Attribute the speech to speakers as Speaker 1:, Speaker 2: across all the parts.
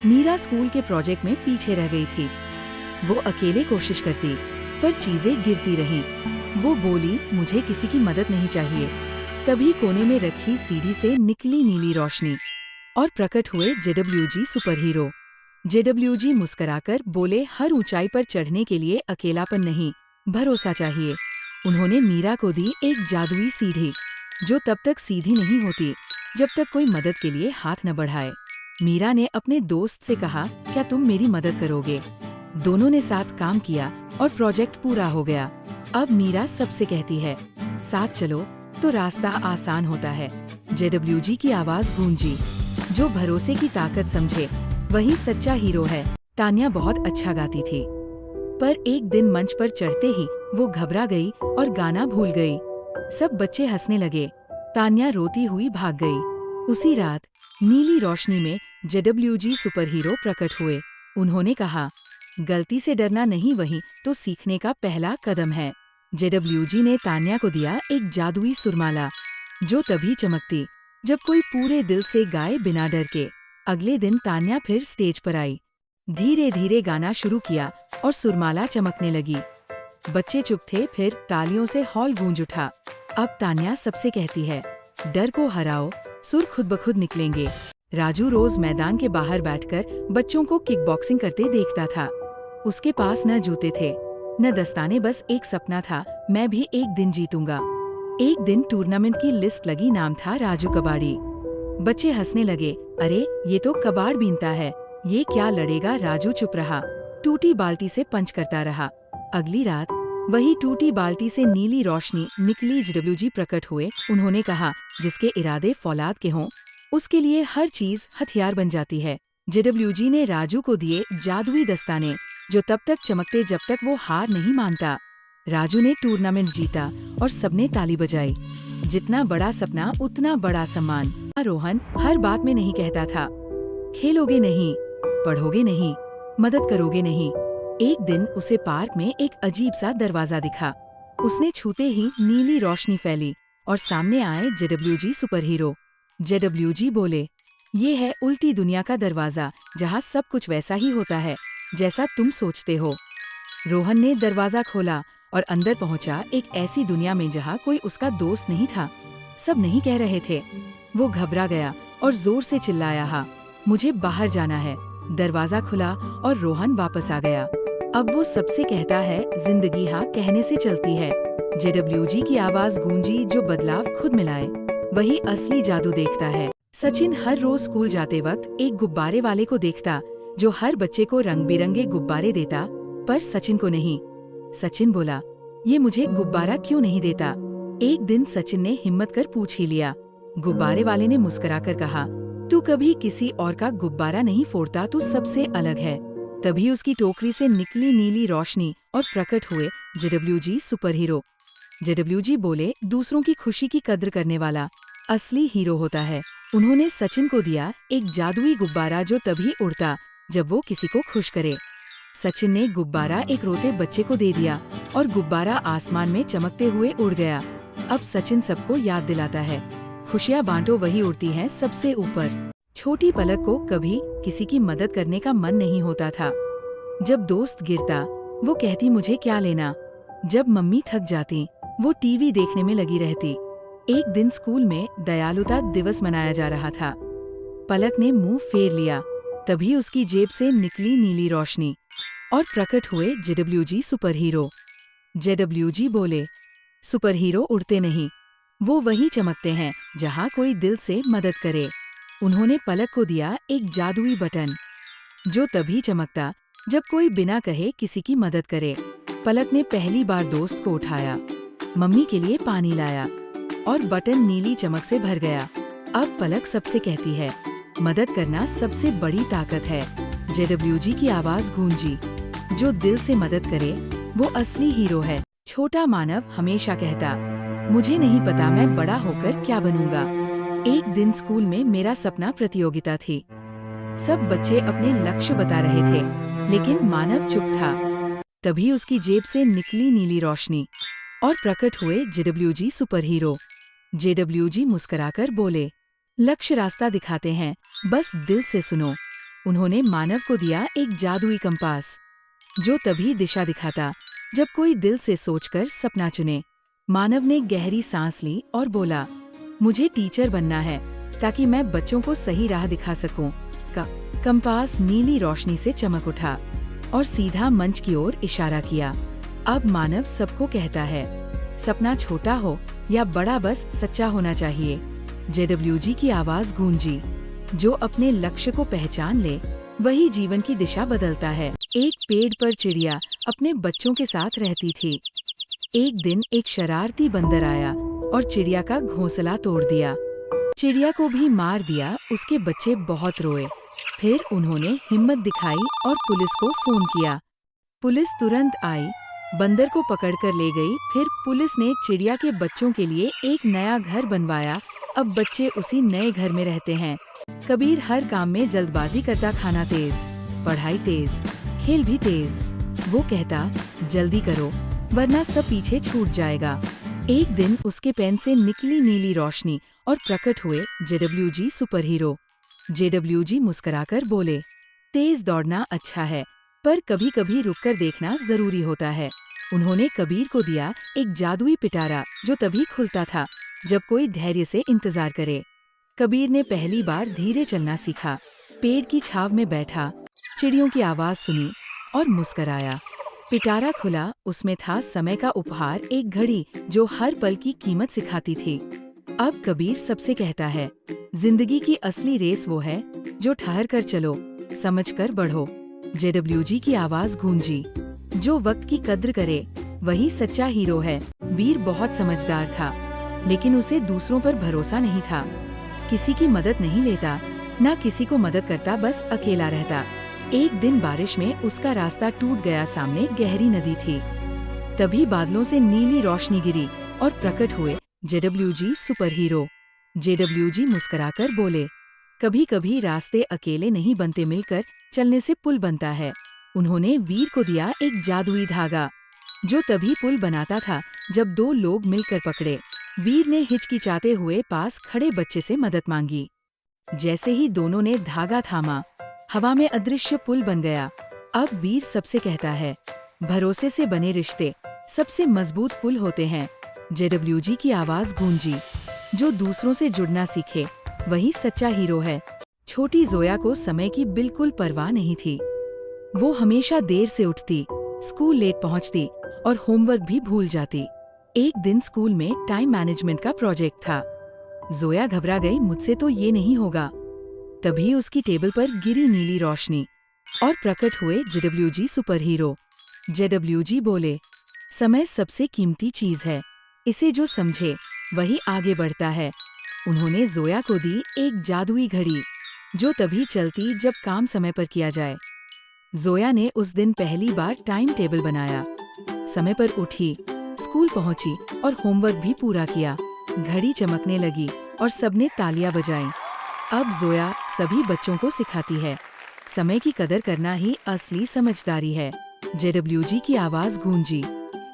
Speaker 1: Meera school के project में पीछे रह गई थी। वो अकेले कोशिश करती, पर चीजें गिरती रहीं। वो बोली, मुझे किसी की मदद नहीं चाहिए। तभी कोने में रखी सीढ़ी से निकली नीली रोशनी और प्रकट हुए जेडब्ल्यूजी सुपर हीरो। जेडब्ल्यूजी मुस्कुराकर बोले, हर ऊंचाई पर चढ़ने के लिए अकेलापन नहीं, भरोसा चाहिए। उन्होंने मीरा को दी एक जादुई सीढ़ी, जो तब तक सीधी नहीं होती जब तक कोई मदद के लिए हाथ न बढ़ाए। मीरा ने अपने दोस्त से कहा, क्या तुम मेरी मदद करोगे? दोनों ने साथ काम किया और प्रोजेक्ट पूरा हो गया। अब मीरा सबसे कहती है, साथ चलो तो रास्ता आसान होता है। जेडब्ल्यूजी की आवाज गूंजी, जो भरोसे की ताकत समझे वही सच्चा हीरो है। तान्या बहुत अच्छा गाती थी, पर एक दिन मंच पर चढ़ते ही वो घबरा गई और गाना भूल गई। सब बच्चे हंसने लगे। तान्या रोती हुई भाग गई। उसी रात नीली रोशनी में जेडब्ल्यूजी सुपर हीरो प्रकट हुए। उन्होंने कहा, गलती से डरना नहीं, वही तो सीखने का पहला कदम है। जेडब्ल्यूजी ने तान्या को दिया एक जादुई सुरमाला, जो तभी चमकती जब कोई पूरे दिल से गाए बिना डर के। अगले दिन तान्या फिर स्टेज पर आई, धीरे धीरे गाना शुरू किया और सुरमाला चमकने लगी। बच्चे चुप थे, फिर तालियों से हॉल गूंज उठा। अब तान्या सबसे कहती है, डर को हराओ, सुर खुद ब खुद निकलेंगे। राजू रोज मैदान के बाहर बैठकर बच्चों को किकबॉक्सिंग करते देखता था। उसके पास न जूते थे न दस्ताने, बस एक सपना था, मैं भी एक दिन जीतूंगा। एक दिन टूर्नामेंट की लिस्ट लगी, नाम था राजू कबाड़ी। बच्चे हंसने लगे, अरे ये तो कबाड़ बीनता है, ये क्या लड़ेगा? राजू चुप रहा, टूटी बाल्टी से पंच करता रहा। अगली रात वही टूटी बाल्टी से नीली रोशनी निकली। जेडब्ल्यूजी प्रकट हुए। उन्होंने कहा, जिसके इरादे फौलाद के हों, उसके लिए हर चीज हथियार बन जाती है। जेडब्ल्यूजी ने राजू को दिए जादुई दस्ताने, जो तब तक चमकते जब तक वो हार नहीं मानता। राजू ने टूर्नामेंट जीता और सबने ताली बजाई। जितना बड़ा सपना उतना बड़ा सम्मान। रोहन हर बात में नहीं कहता था, खेलोगे नहीं, पढ़ोगे नहीं, मदद करोगे नहीं। एक दिन उसे पार्क में एक अजीब सा दरवाजा दिखा। उसने छूते ही नीली रोशनी फैली और सामने आए जेडब्ल्यूजी सुपर हीरो। जेडब्ल्यूजी बोले, ये है उल्टी दुनिया का दरवाजा, जहाँ सब कुछ वैसा ही होता है जैसा तुम सोचते हो। रोहन ने दरवाजा खोला और अंदर पहुंचा, एक ऐसी दुनिया में जहाँ कोई उसका दोस्त नहीं था। सब नहीं कह रहे थे। वो घबरा गया और जोर से चिल्लाया, हाँ मुझे बाहर जाना है। दरवाजा खुला और रोहन वापस आ गया। अब वो सबसे कहता है, जिंदगी हाँ कहने से चलती है। जेडब्ल्यूजी की आवाज गूंजी, जो बदलाव खुद मिलाए वही असली जादू देखता है। सचिन हर रोज स्कूल जाते वक्त एक गुब्बारे वाले को देखता, जो हर बच्चे को रंग बिरंगे गुब्बारे देता, पर सचिन को नहीं। सचिन बोला, ये मुझे गुब्बारा क्यों नहीं देता? एक दिन सचिन ने हिम्मत कर पूछ ही लिया। गुब्बारे वाले ने मुस्कुराकर कहा, तू कभी किसी और का गुब्बारा नहीं फोड़ता, तू सबसे अलग है। तभी उसकी टोकरी से निकली नीली रोशनी और प्रकट हुए जेडब्ल्यूजी सुपर हीरो। जेडब्ल्यूजी बोले, दूसरों की खुशी की कद्र करने वाला असली हीरो होता है। उन्होंने सचिन को दिया एक जादुई गुब्बारा, जो तभी उड़ता जब वो किसी को खुश करे। सचिन ने गुब्बारा एक रोते बच्चे को दे दिया और गुब्बारा आसमान में चमकते हुए उड़ गया। अब सचिन सबको याद दिलाता है, खुशियाँ बांटो, वही उड़ती हैं सबसे ऊपर। छोटी पलक को कभी किसी की मदद करने का मन नहीं होता था। जब दोस्त गिरता वो कहती, मुझे क्या लेना। जब मम्मी थक जाती वो टीवी देखने में लगी रहती। एक दिन स्कूल में दयालुता दिवस मनाया जा रहा था। पलक ने मुंह फेर लिया, तभी उसकी जेब से निकली नीली रोशनी और प्रकट हुए जेडब्ल्यूजी सुपर हीरो। जेडब्ल्यूजी बोले, सुपर हीरो उड़ते नहीं, वो वही चमकते हैं जहाँ कोई दिल से मदद करे। उन्होंने पलक को दिया एक जादुई बटन, जो तभी चमकता जब कोई बिना कहे किसी की मदद करे। पलक ने पहली बार दोस्त को उठाया, मम्मी के लिए पानी लाया और बटन नीली चमक से भर गया। अब पलक सबसे कहती है, मदद करना सबसे बड़ी ताकत है। जेडब्ल्यूजी की आवाज गूंजी, जो दिल से मदद करे वो असली हीरो है। छोटा मानव हमेशा कहता, मुझे नहीं पता मैं बड़ा होकर क्या बनूंगा। एक दिन स्कूल में मेरा सपना प्रतियोगिता थी। सब बच्चे अपने लक्ष्य बता रहे थे, लेकिन मानव चुप था। तभी उसकी जेब से निकली नीली रोशनी और प्रकट हुए जेडब्ल्यूजी सुपर हीरो। जेडब्ल्यूजी मुस्कुराकर बोले, लक्ष्य रास्ता दिखाते हैं, बस दिल से सुनो। उन्होंने मानव को दिया एक जादुई कंपास, जो तभी दिशा दिखाता जब कोई दिल से सोचकर सपना चुने। मानव ने गहरी सांस ली और बोला, मुझे टीचर बनना है ताकि मैं बच्चों को सही राह दिखा सकूं। कंपास नीली रोशनी से चमक उठा और सीधा मंच की ओर इशारा किया। अब मानव सबको कहता है, सपना छोटा हो या बड़ा, बस सच्चा होना चाहिए। जेडब्ल्यूजी की आवाज गूंजी, जो अपने लक्ष्य को पहचान ले वही जीवन की दिशा बदलता है। एक पेड़ पर चिड़िया अपने बच्चों के साथ रहती थी। एक दिन एक शरारती बंदर आया और चिड़िया का घोंसला तोड़ दिया। चिड़िया को भी मार दिया। उसके बच्चे बहुत रोए। फिर उन्होंने हिम्मत दिखाई और पुलिस को फोन किया। पुलिस तुरंत आई, बंदर को पकड़कर ले गई। फिर पुलिस ने चिड़िया के बच्चों के लिए एक नया घर बनवाया। अब बच्चे उसी नए घर में रहते हैं। कबीर हर काम में जल्दबाजी करता, खाना तेज, पढ़ाई तेज, खेल भी तेज। वो कहता, जल्दी करो वरना सब पीछे छूट जाएगा। एक दिन उसके पेन से निकली नीली रोशनी और प्रकट हुए जेडब्ल्यूजी सुपर हीरो। जेडब्ल्यूजी मुस्कुराकर बोले, तेज दौड़ना अच्छा है, पर कभी कभी रुककर देखना जरूरी होता है। उन्होंने कबीर को दिया एक जादुई पिटारा, जो तभी खुलता था जब कोई धैर्य से इंतजार करे। कबीर ने पहली बार धीरे चलना सीखा, पेड़ की छाव में बैठा, चिड़ियों की आवाज सुनी और मुस्कराया। पिटारा खुला, उसमें था समय का उपहार, एक घड़ी जो हर पल की कीमत सिखाती थी। अब कबीर सबसे कहता है, जिंदगी की असली रेस वो है जो ठहर कर चलो, समझकर बढ़ो। जेडब्ल्यूजी की आवाज गूंजी, जो वक्त की कद्र करे वही सच्चा हीरो है। वीर बहुत समझदार था, लेकिन उसे दूसरों पर भरोसा नहीं था। किसी की मदद नहीं लेता, ना किसी को मदद करता, बस अकेला रहता। एक दिन बारिश में उसका रास्ता टूट गया, सामने गहरी नदी थी। तभी बादलों से नीली रोशनी गिरी और प्रकट हुए जेडब्ल्यूजी सुपर हीरो। जेडब्ल्यूजी मुस्कुराकर बोले, कभी कभी रास्ते अकेले नहीं बनते, मिलकर चलने से पुल बनता है। उन्होंने वीर को दिया एक जादुई धागा, जो तभी पुल बनाता था जब दो लोग मिलकर पकड़े। वीर ने हिचकिचाते हुए पास खड़े बच्चे से मदद मांगी। जैसे ही दोनों ने धागा थामा, हवा में अदृश्य पुल बन गया। अब वीर सबसे कहता है, भरोसे से बने रिश्ते सबसे मजबूत पुल होते हैं। जेडब्ल्यूजी की आवाज गूंजी, जो दूसरों से जुड़ना सीखे वही सच्चा हीरो है। छोटी जोया को समय की बिल्कुल परवाह नहीं थी। वो हमेशा देर से उठती, स्कूल लेट पहुंचती और होमवर्क भी भूल जाती। एक दिन स्कूल में टाइम मैनेजमेंट का प्रोजेक्ट था। जोया घबरा गई, मुझसे तो ये नहीं होगा। तभी उसकी टेबल पर गिरी नीली रोशनी और प्रकट हुए जेडब्ल्यूजी सुपर हीरो। जेडब्ल्यूजी बोले, समय सबसे कीमती चीज है, इसे जो समझे वही आगे बढ़ता है। उन्होंने जोया को दी एक जादुई घड़ी, जो तभी चलती जब काम समय पर किया जाए। जोया ने उस दिन पहली बार टाइम टेबल बनाया, समय पर उठी, स्कूल पहुंची और होमवर्क भी पूरा किया। घड़ी चमकने लगी और सबने तालियां बजाईं। अब जोया सभी बच्चों को सिखाती है, समय की कदर करना ही असली समझदारी है। जेडब्ल्यूजी की आवाज गूंजी,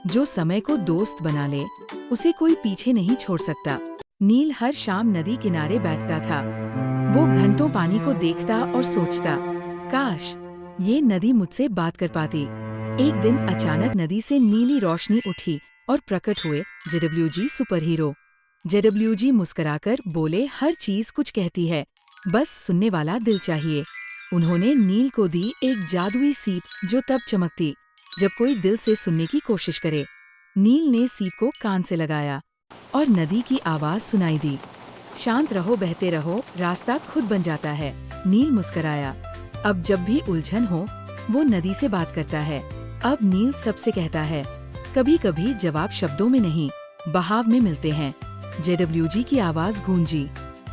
Speaker 1: जो समय को दोस्त बना ले उसे कोई पीछे नहीं छोड़ सकता। नील हर शाम नदी किनारे बैठता था। वो घंटों पानी को देखता और सोचता, काश ये नदी मुझसे बात कर पाती। एक दिन अचानक नदी से नीली रोशनी उठी और प्रकट हुए जेडब्ल्यूजी सुपर हीरो। जेडब्ल्यूजी मुस्कुराकर बोले, हर चीज कुछ कहती है, बस सुनने वाला दिल चाहिए। उन्होंने नील को दी एक जादुई सीप, जो तब चमकती जब कोई दिल से सुनने की कोशिश करे। नील ने सीप को कान से लगाया और नदी की आवाज सुनाई दी, शांत रहो, बहते रहो, रास्ता खुद बन जाता है। नील मुस्कुराया। अब जब भी उलझन हो वो नदी से बात करता है। अब नील सबसे कहता है, कभी कभी जवाब शब्दों में नहीं, बहाव में मिलते हैं। जेडब्ल्यूजी की आवाज गूंजी,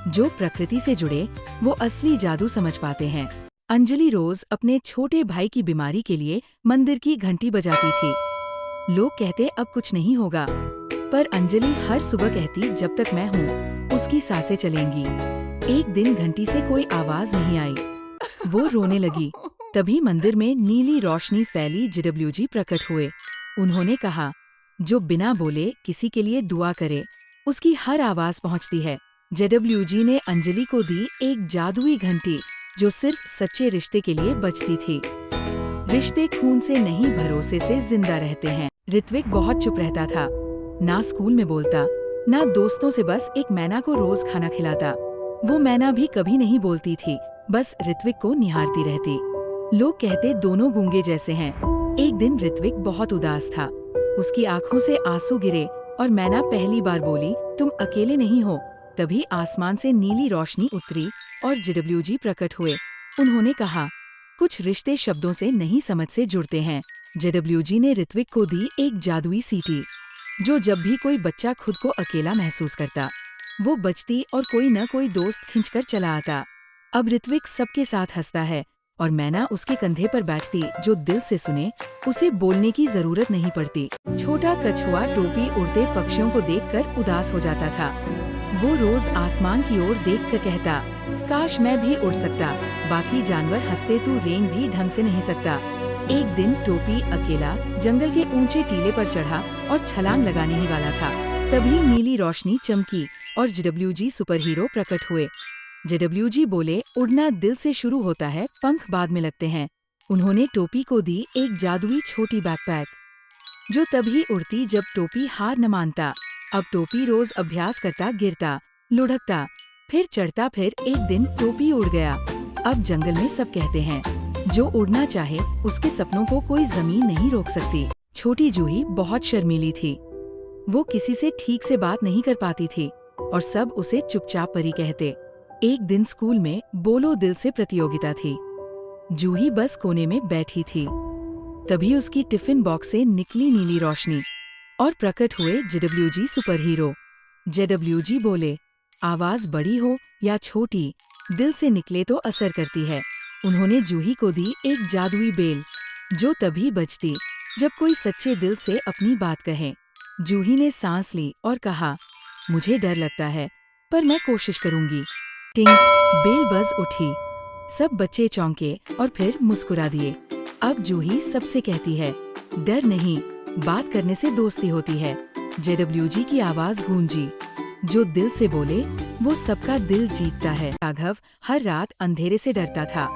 Speaker 1: जो प्रकृति से जुड़े वो असली जादू समझ पाते हैं। अंजलि रोज अपने छोटे भाई की बीमारी के लिए मंदिर की घंटी बजाती थी। लोग कहते अब कुछ नहीं होगा, पर अंजलि हर सुबह कहती, जब तक मैं हूँ उसकी सांसें चलेंगी। एक दिन घंटी से कोई आवाज नहीं आई, वो रोने लगी। तभी मंदिर में नीली रोशनी फैली, जेडब्ल्यूजी प्रकट हुए। उन्होंने कहा, जो बिना बोले किसी के लिए दुआ करे उसकी हर आवाज पहुंचती है। जेडब्ल्यूजी ने अंजलि को दी एक जादुई घंटी, जो सिर्फ सच्चे रिश्ते के लिए बचती थी। रिश्ते खून से नहीं, भरोसे से जिंदा रहते हैं। ऋत्विक बहुत चुप रहता था, ना स्कूल में बोलता, ना दोस्तों से, बस एक मैना को रोज खाना खिलाता। वो मैना भी कभी नहीं बोलती थी, बस ऋत्विक को निहारती रहती। लोग कहते दोनों गूंगे जैसे हैं। एक दिन ऋत्विक बहुत उदास था, उसकी आंखों से आंसू गिरे और मैना पहली बार बोली, तुम अकेले नहीं हो। तभी आसमान से नीली रोशनी उतरी और जेडब्ल्यूजी प्रकट हुए। उन्होंने कहा, कुछ रिश्ते शब्दों से नहीं, समझ से जुड़ते हैं। जेडब्ल्यूजी ने ऋत्विक को दी एक जादुई सीटी, जो जब भी कोई बच्चा खुद को अकेला महसूस करता, वो बजती और कोई न कोई दोस्त खींचकर चला आता। अब ऋत्विक सबके साथ हंसता है और मैना उसके कंधे पर बैठती, जो दिल से सुने, उसे बोलने की जरूरत नहीं पड़ती। छोटा कछुआ टोपी उड़ते पक्षियों को देखकर उदास हो जाता था। वो रोज आसमान की ओर देखकर कहता, काश मैं भी उड़ सकता। बाकी जानवर हंसते, तू रेंग भी ढंग से नहीं सकता। एक दिन टोपी अकेला जंगल के ऊंचे टीले पर चढ़ा और छलांग लगाने ही वाला था। तभी नीली रोशनी चमकी और जेडब्ल्यूजी सुपर हीरो प्रकट हुए। जेडब्ल्यूजी बोले, उड़ना दिल से शुरू होता है, पंख बाद में लगते हैं। उन्होंने टोपी को दी एक जादुई छोटी बैकपैक, जो तभी उड़ती जब टोपी हार न मानता। अब टोपी रोज अभ्यास करता, गिरता, लुढ़कता, फिर चढ़ता, फिर एक दिन टोपी उड़ गया। अब जंगल में सब कहते हैं, जो उड़ना चाहे उसके सपनों को कोई जमीन नहीं रोक सकती। छोटी जूही बहुत शर्मीली थी, वो किसी से ठीक से बात नहीं कर पाती थी और सब उसे चुपचाप परी कहते। एक दिन स्कूल में बोलो दिल से प्रतियोगिता थी। जूही बस कोने में बैठी थी, तभी उसकी टिफिन बॉक्स से निकली नीली रोशनी और प्रकट हुए जेडब्ल्यूजी सुपर हीरो। जेडब्ल्यूजी बोले, आवाज बड़ी हो या छोटी, दिल से निकले तो असर करती है। उन्होंने जूही को दी एक जादुई बेल, जो तभी बजती जब कोई सच्चे दिल से अपनी बात कहे। जूही ने सांस ली और कहा, मुझे डर लगता है, पर मैं कोशिश करूंगी। टिंग, बेल बज उठी। सब बच्चे चौंके और फिर मुस्कुरा दिए। अब जूही सबसे कहती है, डर नहीं, बात करने से दोस्ती होती है। जेडब्ल्यूजी की आवाज गूंजी, जो दिल से बोले वो सबका दिल जीतता है। राघव हर रात अंधेरे से डरता था।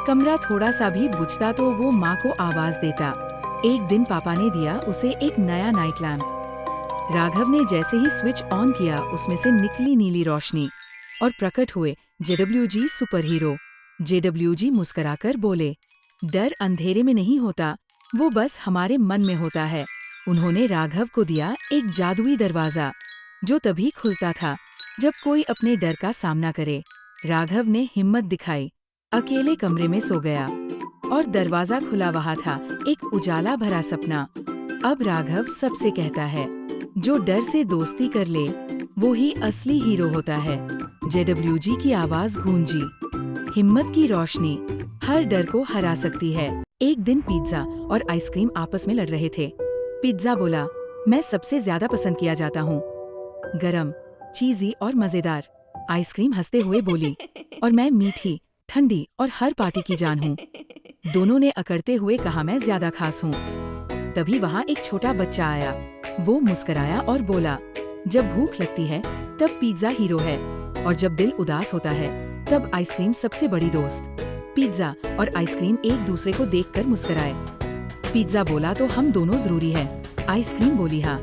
Speaker 1: कमरा थोड़ा सा भी बुझता तो वो माँ को आवाज देता। एक दिन पापा ने दिया उसे एक नया नाइट लैम्प। राघव ने जैसे ही स्विच ऑन किया, उसमें से निकली नीली रोशनी और प्रकट हुए जेडब्ल्यूजी सुपर हीरो। जेडब्ल्यूजी मुस्कुराकर बोले, डर अंधेरे में नहीं होता, वो बस हमारे मन में होता है। उन्होंने राघव को दिया एक जादुई दरवाजा, जो तभी खुलता था जब कोई अपने डर का सामना करे। राघव ने हिम्मत दिखाई, अकेले कमरे में सो गया और दरवाजा खुला वहाँ था एक उजाला भरा सपना। अब राघव सबसे कहता है, जो डर से दोस्ती कर ले वो ही असली हीरो होता है। जेडब्ल्यूजी की आवाज गूंजी, हिम्मत की रोशनी हर डर को हरा सकती है। एक दिन पिज्जा और आइसक्रीम आपस में लड़ रहे थे। पिज्जा बोला, मैं सबसे ज्यादा पसंद किया जाता हूँ, गरम, चीजी और मजेदार। आइसक्रीम हंसते हुए बोली, और मैं मीठी, ठंडी और हर पार्टी की जान हूँ। दोनों ने अकड़ते हुए कहा, मैं ज्यादा खास हूँ। तभी वहाँ एक छोटा बच्चा आया। वो मुस्कुराया और बोला, जब भूख लगती है तब पिज्जा हीरो है, और जब दिल उदास होता है तब आइसक्रीम सबसे बड़ी दोस्त। पिज्जा और आइसक्रीम एक दूसरे को देखकर मुस्कुराए। पिज्जा बोला, तो हम दोनों जरूरी है। आइसक्रीम बोली, हाँ,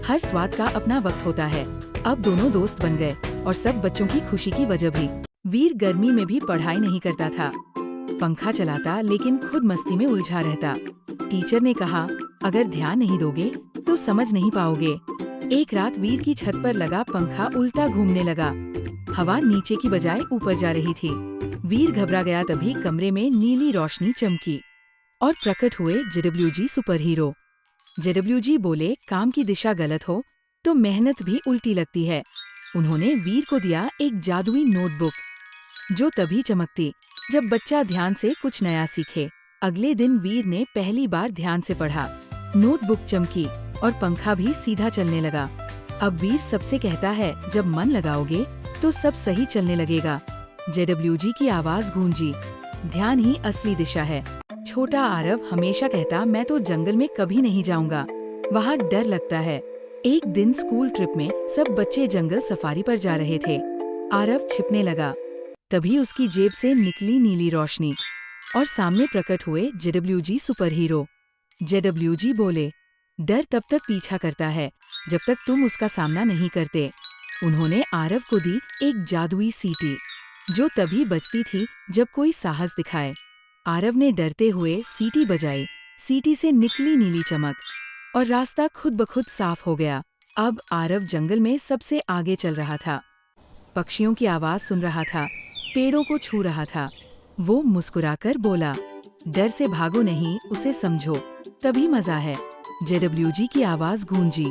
Speaker 1: हर स्वाद का अपना वक्त होता है। अब दोनों दोस्त बन गए और सब बच्चों की खुशी की वजह भी। वीर गर्मी में भी पढ़ाई नहीं करता था, पंखा चलाता लेकिन खुद मस्ती में उलझा रहता। टीचर ने कहा, अगर ध्यान नहीं दोगे तो समझ नहीं पाओगे। एक रात वीर की छत पर लगा पंखा उल्टा घूमने लगा। हवा नीचे की बजाय ऊपर जा रही थी। वीर घबरा गया। तभी कमरे में नीली रोशनी चमकी और प्रकट हुए जेडब्ल्यूजी सुपर हीरो। जेडब्ल्यूजी बोले, काम की दिशा गलत हो तो मेहनत भी उल्टी लगती है। उन्होंने वीर को दिया एक जादुई नोटबुक, जो तभी चमकती जब बच्चा ध्यान से कुछ नया सीखे। अगले दिन वीर ने पहली बार ध्यान से पढ़ा। नोटबुक चमकी और पंखा भी सीधा चलने लगा। अब वीर सबसे कहता है, जब मन लगाओगे तो सब सही चलने लगेगा। जेडब्ल्यूजी की आवाज गूंजी, ध्यान ही असली दिशा है। छोटा आरव हमेशा कहता, मैं तो जंगल में कभी नहीं जाऊंगा, वहाँ डर लगता है। एक दिन स्कूल ट्रिप में सब बच्चे जंगल सफारी पर जा रहे थे। आरव छिपने लगा, तभी उसकी जेब से निकली नीली रोशनी और सामने प्रकट हुए जेडब्ल्यूजी सुपर हीरो। जेडब्ल्यूजी बोले, डर तब तक पीछा करता है जब तक तुम उसका सामना नहीं करते। उन्होंने आरव को दी एक जादुई सीटी, जो तभी बजती थी जब कोई साहस दिखाए। आरव ने डरते हुए सीटी बजाई। सीटी से निकली नीली चमक और रास्ता खुद ब खुद साफ हो गया। अब आरव जंगल में सबसे आगे चल रहा था, पक्षियों की आवाज सुन रहा था, पेड़ों को छू रहा था। वो मुस्कुराकर बोला, डर से भागो नहीं, उसे समझो, तभी मजा है। जेडब्ल्यूजी की आवाज गूंजी,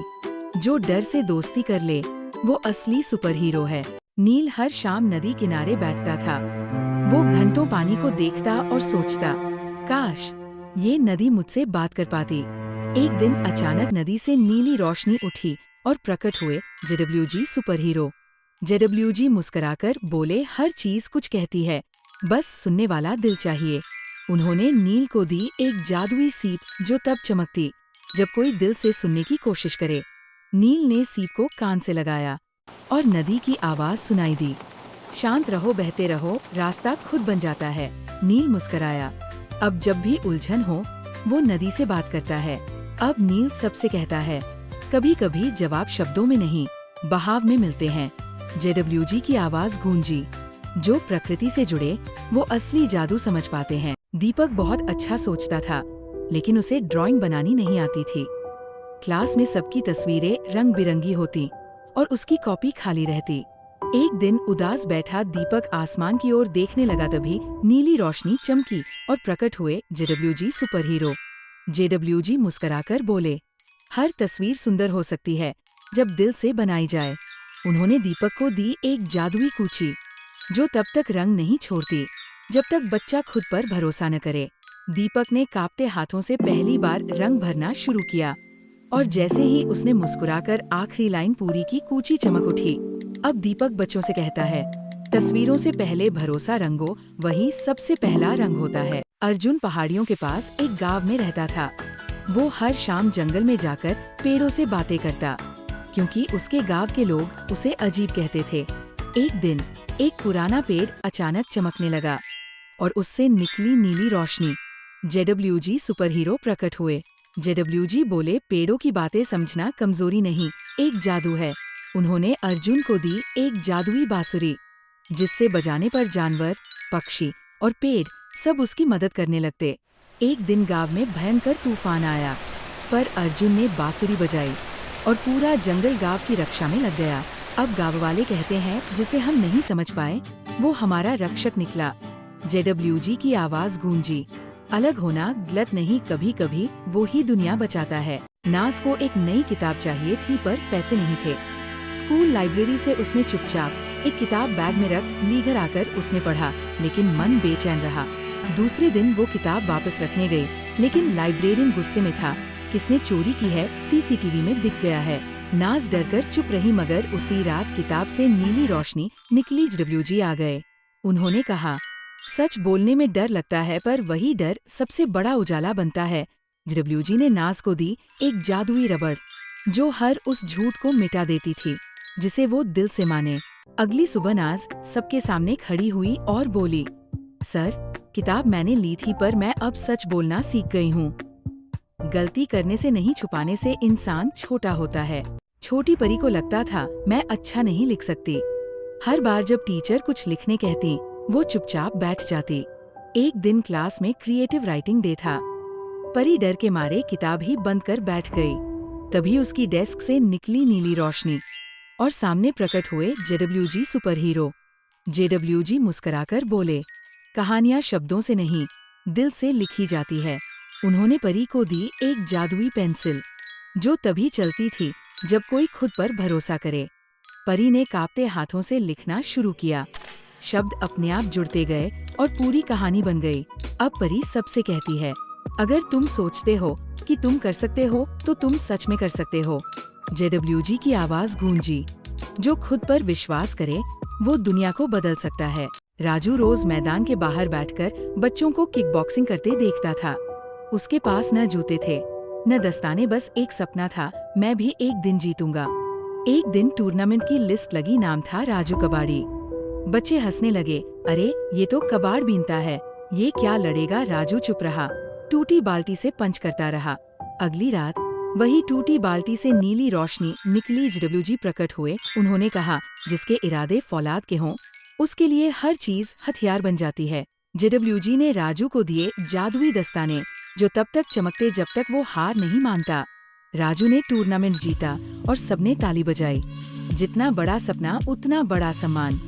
Speaker 1: जो डर से दोस्ती कर ले वो असली सुपर हीरो है। नील हर शाम नदी किनारे बैठता था। वो घंटों पानी को देखता और सोचता, काश ये नदी मुझसे बात कर पाती। एक दिन अचानक नदी से नीली रोशनी उठी और प्रकट हुए जेडब्ल्यूजी सुपर हीरो। जेडब्ल्यूजी मुस्कुराकर बोले, हर चीज कुछ कहती है, बस सुनने वाला दिल चाहिए। उन्होंने नील को दी एक जादुई सीप जो तब चमकती जब कोई दिल से सुनने की कोशिश करे। नील ने सीप को कान से लगाया और नदी की आवाज सुनाई दी, शांत रहो, बहते रहो, रास्ता खुद बन जाता है। नील मुस्कुराया। अब जब भी उलझन हो वो नदी से बात करता है। अब नील सबसे कहता है, कभी कभी जवाब शब्दों में नहीं, बहाव में मिलते हैं। जेडब्ल्यूजी की आवाज गूंजी, जो प्रकृति से जुड़े वो असली जादू समझ पाते हैं। दीपक बहुत अच्छा सोचता था, लेकिन उसे ड्राइंग बनानी नहीं आती थी। क्लास में सबकी तस्वीरें रंग बिरंगी होती और उसकी कॉपी खाली रहती। एक दिन उदास बैठा दीपक आसमान की ओर देखने लगा, तभी नीली रोशनी चमकी और प्रकट हुए जेडब्ल्यूजी सुपर हीरो। जेडब्ल्यूजी मुस्कुराकर बोले, हर तस्वीर सुंदर हो सकती है जब दिल से बनाई जाए। उन्होंने दीपक को दी एक जादुई कूची, जो तब तक रंग नहीं छोड़ती जब तक बच्चा खुद पर भरोसा न करे। दीपक ने कांपते हाथों से पहली बार रंग भरना शुरू किया और जैसे ही उसने मुस्कुराकर आखिरी लाइन पूरी की, कूची चमक उठी। अब दीपक बच्चों से कहता है, तस्वीरों से पहले भरोसा रंगो, वही सबसे पहला रंग होता है। अर्जुन पहाड़ियों के पास एक गांव में रहता था। वो हर शाम जंगल में जाकर पेड़ों से बातें करता, क्योंकि उसके गांव के लोग उसे अजीब कहते थे। एक दिन एक पुराना पेड़ अचानक चमकने लगा और उससे निकली नीली रोशनी। जेडब्ल्यूजी सुपर हीरो प्रकट हुए। जेडब्ल्यूजी बोले, पेड़ों की बातें समझना कमजोरी नहीं, एक जादू है। उन्होंने अर्जुन को दी एक जादुई बांसुरी, जिससे बजाने पर जानवर, पक्षी और पेड़ सब उसकी मदद करने लगते। एक दिन गांव में भयंकर तूफान आया, पर अर्जुन ने बांसुरी बजाई और पूरा जंगल गांव की रक्षा में लग गया। अब गांव वाले कहते हैं, जिसे हम नहीं समझ पाए वो हमारा रक्षक निकला। जेडब्ल्यूजी की आवाज गूंजी, अलग होना गलत नहीं, कभी कभी वो ही दुनिया बचाता है। नाज को एक नई किताब चाहिए थी, पर पैसे नहीं थे। स्कूल लाइब्रेरी से उसने चुपचाप एक किताब बैग में रख ली। घर आकर उसने पढ़ा, लेकिन मन बेचैन रहा। दूसरे दिन वो किताब वापस रखने गई, लेकिन लाइब्रेरियन गुस्से में था। किसने चोरी की है सीसीटीवी में दिख गया है। नाज डरकर चुप रही, मगर उसी रात किताब से नीली रोशनी निकली। जेडब्ल्यूजी आ गए। उन्होंने कहा, सच बोलने में डर लगता है, पर वही डर सबसे बड़ा उजाला बनता है। जेडब्ल्यूजी ने नाज को दी एक जादुई रबड़, जो हर उस झूठ को मिटा देती थी जिसे वो दिल से माने। अगली सुबह नाज सबके सामने खड़ी हुई और बोली, सर, किताब मैंने ली थी, पर मैं अब सच बोलना सीख गई हूँ। गलती करने से नहीं, छुपाने से इंसान छोटा होता है। छोटी परी को लगता था मैं अच्छा नहीं लिख सकती। हर बार जब टीचर कुछ लिखने कहती, वो चुपचाप बैठ जाती। एक दिन क्लास में क्रिएटिव राइटिंग डे था। परी डर के मारे किताब ही बंद कर बैठ गई। तभी उसकी डेस्क से निकली नीली रोशनी और सामने प्रकट हुए जेडब्ल्यूजी सुपर हीरो। जेडब्ल्यूजी मुस्कुराकर बोले, कहानियां शब्दों से नहीं, दिल से लिखी जाती है। उन्होंने परी को दी एक जादुई पेंसिल, जो तभी चलती थी जब कोई खुद पर भरोसा करे। परी ने कांपते हाथों से लिखना शुरू किया। शब्द अपने आप जुड़ते गए और पूरी कहानी बन गई। अब परी सबसे कहती है, अगर तुम सोचते हो कि तुम कर सकते हो, तो तुम सच में कर सकते हो। जेडब्ल्यूजी की आवाज गूंजी, जो खुद पर विश्वास करे वो दुनिया को बदल सकता है। राजू रोज मैदान के बाहर बैठकर बच्चों को किकबॉक्सिंग करते देखता था। उसके पास न जूते थे न दस्ताने, बस एक सपना था, मैं भी एक दिन जीतूंगा। एक दिन टूर्नामेंट की लिस्ट लगी, नाम था राजू कबाड़ी। बच्चे हंसने लगे, अरे ये तो कबाड़ बीनता है, ये क्या लड़ेगा। राजू चुप रहा, टूटी बाल्टी से पंच करता रहा। अगली रात वही टूटी बाल्टी से नीली रोशनी निकली। जेडब्ल्यूजी प्रकट हुए। उन्होंने कहा, जिसके इरादे फौलाद के हों उसके लिए हर चीज हथियार बन जाती है। जेडब्ल्यूजी ने राजू को दिए जादुई दस्ताने, जो तब तक चमकते जब तक वो हार नहीं मानता। राजू ने टूर्नामेंट जीता और सबने ताली बजाई। जितना बड़ा सपना उतना बड़ा सम्मान।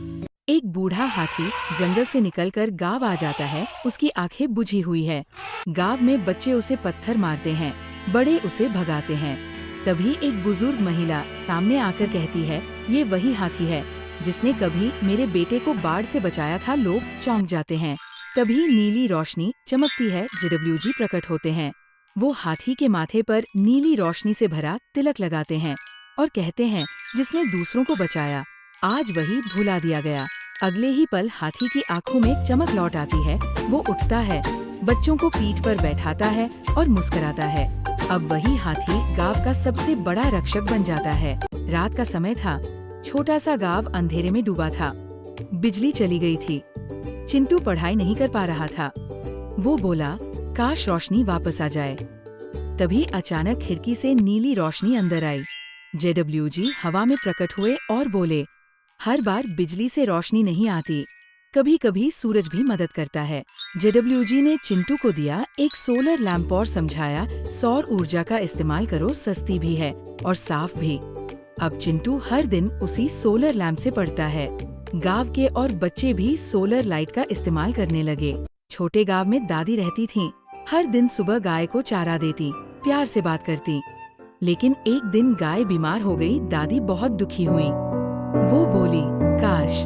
Speaker 1: एक बूढ़ा हाथी जंगल से निकलकर गांव आ जाता है। उसकी आंखें बुझी हुई है। गांव में बच्चे उसे पत्थर मारते हैं, बड़े उसे भगाते हैं। तभी एक बुजुर्ग महिला सामने आकर कहती है, ये वही हाथी है जिसने कभी मेरे बेटे को बाढ़ से बचाया था। लोग चौंक जाते हैं। तभी नीली रोशनी चमकती है। जेडब्ल्यूजी प्रकट होते हैं। वो हाथी के माथे पर नीली रोशनी से भरा तिलक लगाते हैं और कहते हैं, जिसने दूसरों को बचाया आज वही भुला दिया गया। अगले ही पल हाथी की आंखों में चमक लौट आती है। वो उठता है, बच्चों को पीठ पर बैठाता है और मुस्कुराता है। अब वही हाथी गांव का सबसे बड़ा रक्षक बन जाता है। रात का समय था। छोटा सा गांव अंधेरे में डूबा था। बिजली चली गई थी। चिंटू पढ़ाई नहीं कर पा रहा था। वो बोला, काश रोशनी वापस आ जाए। तभी अचानक खिड़की से नीली रोशनी अंदर आई। जेडब्ल्यूजी हवा में प्रकट हुए और बोले, हर बार बिजली से रोशनी नहीं आती, कभी कभी सूरज भी मदद करता है। जेडब्ल्यूजी ने चिंटू को दिया एक सोलर लैंप और समझाया, सौर ऊर्जा का इस्तेमाल करो, सस्ती भी है और साफ भी। अब चिंटू हर दिन उसी सोलर लैंप से पढ़ता है। गांव के और बच्चे भी सोलर लाइट का इस्तेमाल करने लगे। छोटे गांव में दादी रहती थीं। हर दिन सुबह गाय को चारा देती, प्यार से बात करती। लेकिन एक दिन गाय बीमार हो गई। दादी बहुत दुखी हुई। वो बोली, काश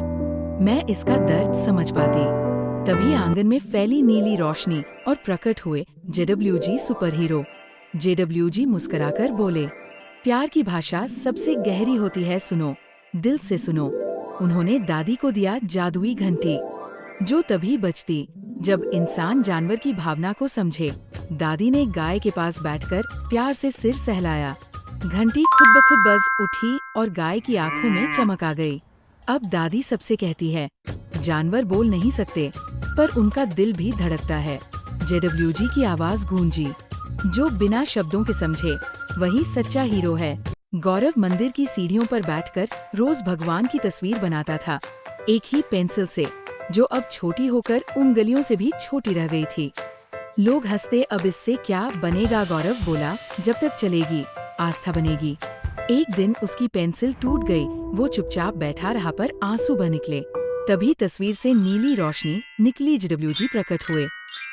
Speaker 1: मैं इसका दर्द समझ पाती। तभी आंगन में फैली नीली रोशनी और प्रकट हुए जेडब्ल्यूजी सुपर हीरो। जेडब्ल्यूजी मुस्कुराकर बोले, प्यार की भाषा सबसे गहरी होती है, सुनो, दिल से सुनो। उन्होंने दादी को दिया जादुई घंटी, जो तभी बजती जब इंसान जानवर की भावना को समझे। दादी ने गाय के पास बैठकर प्यार से सिर सहलाया। घंटी खुद ब खुद बज उठी और गाय की आंखों में चमक आ गई। अब दादी सबसे कहती है, जानवर बोल नहीं सकते पर उनका दिल भी धड़कता है। जेडब्ल्यूजी की आवाज गूंजी, जो बिना शब्दों के समझे वही सच्चा हीरो है। गौरव मंदिर की सीढ़ियों पर बैठकर रोज भगवान की तस्वीर बनाता था, एक ही पेंसिल से, जो अब छोटी होकर उन गलियों से भी छोटी रह गई थी। लोग हंसते, अब इससे क्या बनेगा। गौरव बोला, जब तक चलेगी आस्था बनेगी। एक दिन उसकी पेंसिल टूट गई। वो चुपचाप बैठा रहा पर आंसू बह निकले। तभी तस्वीर से नीली रोशनी निकली। जेडब्ल्यूजी प्रकट हुए।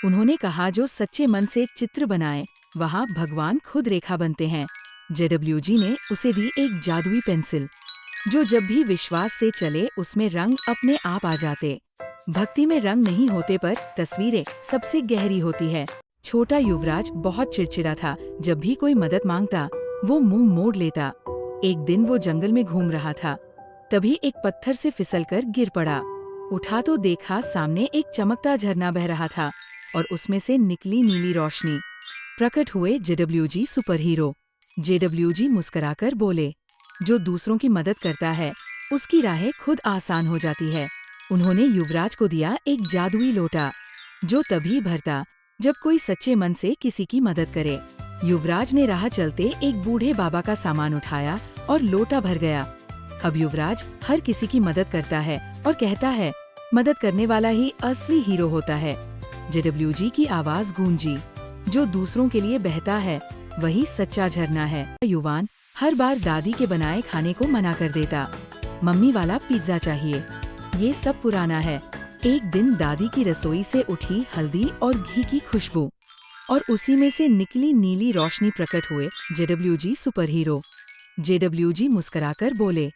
Speaker 1: उन्होंने कहा, जो सच्चे मन से चित्र बनाए वहाँ भगवान खुद रेखा बनते हैं। जेडब्ल्यूजी ने उसे दी एक जादुई पेंसिल, जो जब भी विश्वास से चले उसमें रंग अपने आप आ जाते। भक्ति में रंग नहीं होते पर तस्वीरें सबसे गहरी होती है। छोटा युवराज बहुत चिड़चिड़ा था। जब भी कोई मदद मांगता वो मुंह मोड़ लेता। एक दिन वो जंगल में घूम रहा था, तभी एक पत्थर से फिसलकर गिर पड़ा। उठा तो देखा सामने एक चमकता झरना बह रहा था और उसमें से निकली नीली रोशनी। प्रकट हुए जेडब्ल्यूजी सुपर हीरो। जेडब्ल्यूजी मुस्कुराकर बोले, जो दूसरों की मदद करता है उसकी राहें खुद आसान हो जाती है। उन्होंने युवराज को दिया एक जादुई लोटा, जो तभी भरता जब कोई सच्चे मन से किसी की मदद करे। युवराज ने राह चलते एक बूढ़े बाबा का सामान उठाया और लोटा भर गया। अब युवराज हर किसी की मदद करता है और कहता है, मदद करने वाला ही असली हीरो होता है। जेडब्ल्यूजी की आवाज गूंजी, जो दूसरों के लिए बहता है वही सच्चा झरना है। युवान हर बार दादी के बनाए खाने को मना कर देता। मम्मी वाला पिज्जा चाहिए। ये सब पुराना है। एक दिन दादी की रसोई से उठी हल्दी और घी की खुशबू और उसी में से निकली नीली रोशनी। प्रकट हुए जेडब्ल्यूजी सुपर हीरो। जेडब्ल्यूजी मुस्कुराकर बोले,